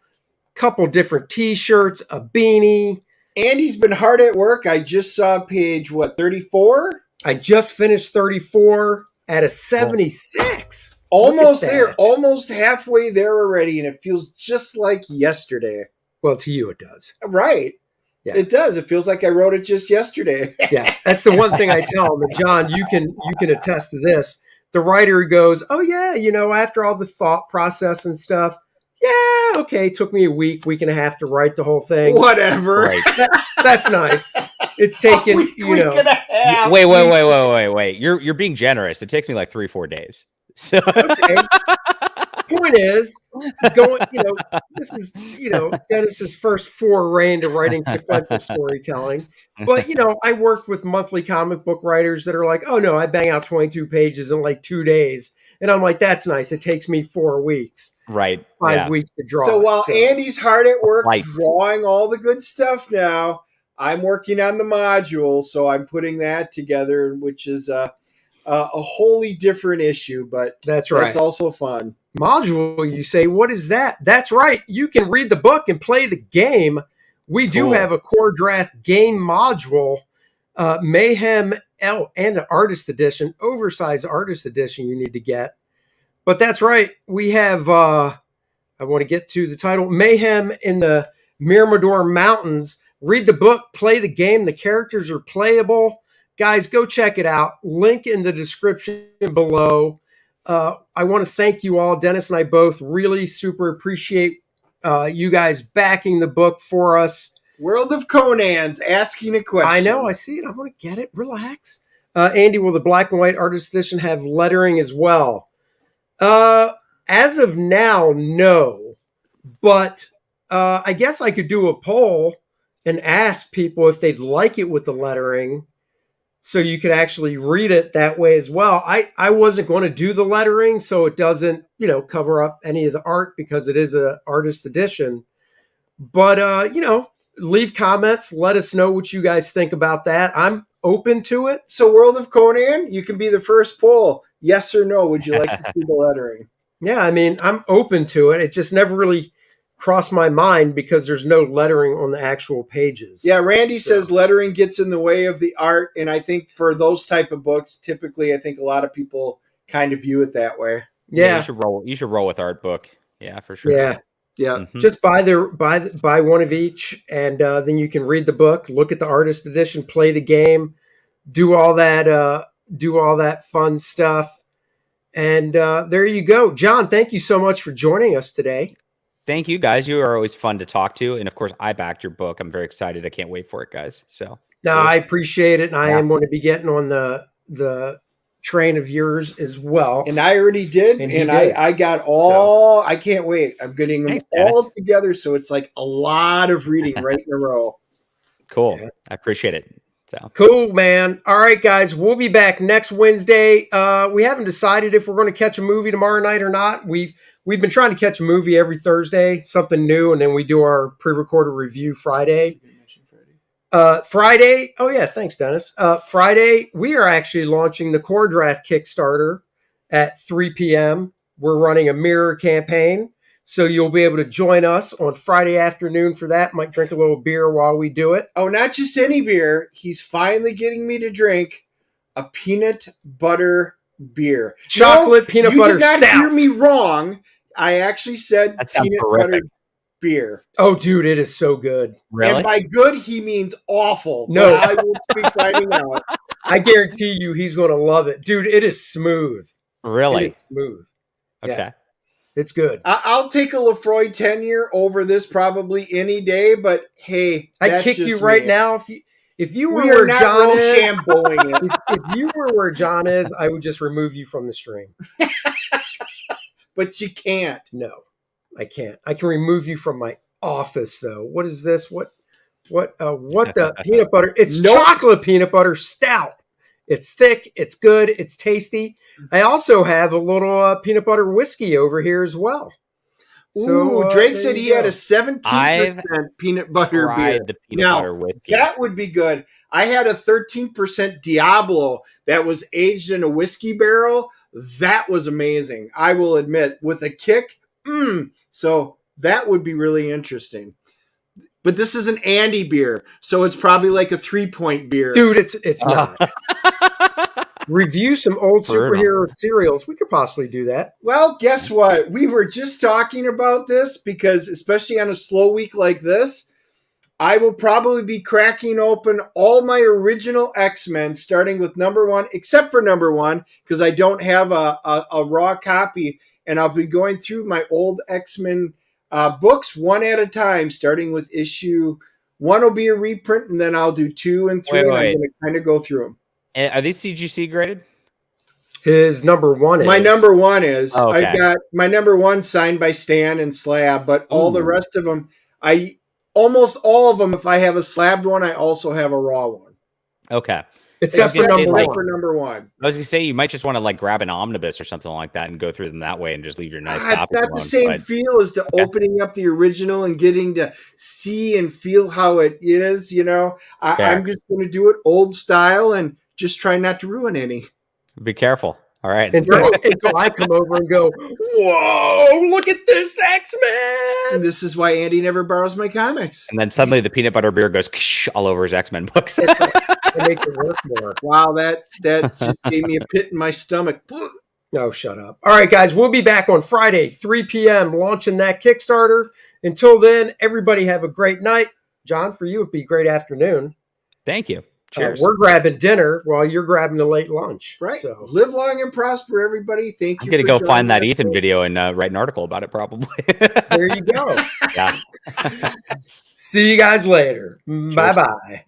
Couple different t-shirts, a beanie. Andy's been hard at work. I just saw page, 34? I just finished 34 at a 76. Almost there, almost halfway there already, and it feels just like yesterday. Well, to you it does. Right. Yeah. It does. It feels like I wrote it just yesterday. Yeah, that's the one thing I tell him. And John, you can attest to this. The writer goes, oh, yeah, after all the thought process and stuff, yeah, okay, it took me a week and a half to write the whole thing. Whatever. Right. That's nice. It's taken, week and a half. Wait. You're being generous. It takes me like 3-4 days. So okay. Point is, this is, Dennis's first foray into writing sequential storytelling. But, I worked with monthly comic book writers that are like, oh, no, I bang out 22 pages in like 2 days. And I'm like, that's nice. It takes me 4 weeks. Right. 5 weeks to draw. So while Andy's hard at work drawing all the good stuff now, I'm working on the module. So I'm putting that together, which is a wholly different issue. But that's right. It's also fun. Module, you say, what is that? That's right. You can read the book and play the game. We do have a Kor-Drath game module, Mayhem and an artist edition, oversized artist edition you need to get. But that's right. We have, I want to get to the title, Mayhem in the Myrmidor Mountains. Read the book, play the game. The characters are playable. Guys, go check it out. Link in the description below. I want to thank you all. Dennis and I both really super appreciate you guys backing the book for us. World of Conan's asking a question. I know. I see it. I want to get it. Relax. Andy, will the black and white artist edition have lettering as well? As of now, no. But I guess I could do a poll and ask people if they'd like it with the lettering, so you could actually read it that way as well. I wasn't going to do the lettering, so it doesn't, cover up any of the art because it is an artist edition. But, leave comments. Let us know what you guys think about that. I'm open to it. So World of Conan, you can be the first poll. Yes or no, would you like to see the lettering? Yeah, I mean, I'm open to it. It just never really crossed my mind because there's no lettering on the actual pages. Yeah, Randy says lettering gets in the way of the art, and I think for those type of books, typically I think a lot of people kind of view it that way. Yeah. You should roll with art book. Yeah, for sure. Yeah. Yeah. Mm-hmm. Just buy one of each, and then you can read the book, look at the artist edition, play the game, do all that fun stuff. And there you go. John, thank you so much for joining us today. Thank you, guys. You are always fun to talk to. And of course, I backed your book. I'm very excited. I can't wait for it, guys. So I appreciate it. And I am going to be getting on the train of yours as well. And I already did. And I got all, I can't wait. I'm getting them all together. So it's like a lot of reading right in a row. Cool. Yeah. I appreciate it. So cool, man. All right, guys, we'll be back next Wednesday. We haven't decided if we're going to catch a movie tomorrow night or not. We've been trying to catch a movie every Thursday, something new, and then we do our pre-recorded review Friday. Friday. Oh yeah, thanks, Dennis. Friday, we are actually launching the Kor-Drath Kickstarter at 3 p.m. We're running a mirror campaign. So you'll be able to join us on Friday afternoon for that. Might drink a little beer while we do it. Oh, not just any beer. He's finally getting me to drink a peanut butter beer. Chocolate peanut butter stout. You did not hear me wrong. I actually said That sounds peanut horrific. butter beer. Oh, dude, it is so good. Really? And by good, he means awful. No. But I will be finding out. I guarantee you he's going to love it. Dude, it is smooth. Really? It is smooth. Okay. Yeah, it's good. I'll take a Lefroy 10-year over this probably any day, but hey, I kick you right now. If you were We where are not John is, Rochambeauing it. if you were where John is, I would just remove you from the stream. But you can't. No, I can't. I can remove you from my office, though. What is this? What the peanut butter? It's chocolate peanut butter stout. It's thick. It's good. It's tasty. I also have a little peanut butter whiskey over here as well. Ooh, Drake said he had a 17% peanut butter beer. The peanut butter whiskey. That would be good. I had a 13% Diablo that was aged in a whiskey barrel. That was amazing. I will admit, with a kick. So that would be really interesting. But this is an Andy beer, so it's probably like a 3-point beer. Dude, it's not. Review some old superhero cereals. We could possibly do that. Well, guess what? We were just talking about this because, especially on a slow week like this, I will probably be cracking open all my original X-Men, starting with number 1, except for number 1, because I don't have a raw copy, and I'll be going through my old X-Men books one at a time, starting with issue 1 will be a reprint, and then I'll do 2 and 3, and I'm going to kind of go through them. Are these CGC graded? His number 1 is. My number 1 is. Oh, okay. I've got my number 1 signed by Stan and Slab, but all the rest of them, almost all of them, if I have a slabbed one, I also have a raw one. Okay. Except for number 1. I was going to say, you might just want to like grab an omnibus or something like that and go through them that way and just leave your nice copy. It's not the same feel as to opening up the original and getting to see and feel how it is, you know. I'm just going to do it old style and just try not to ruin any. Be careful. All right. Until I come over and go, whoa, look at this X-Men. And this is why Andy never borrows my comics. And then suddenly the peanut butter beer goes all over his X-Men books. It makes it work more. Wow, that just gave me a pit in my stomach. No, shut up. All right, guys, we'll be back on Friday, 3 p.m., launching that Kickstarter. Until then, everybody have a great night. John, for you, it'd be a great afternoon. Thank you. Cheers. We're grabbing dinner while you're grabbing the late lunch. Right. So live long and prosper, everybody. Thank you. I'm going to go find that Ethan video and write an article about it probably. There you go. Yeah. See you guys later. Bye-bye.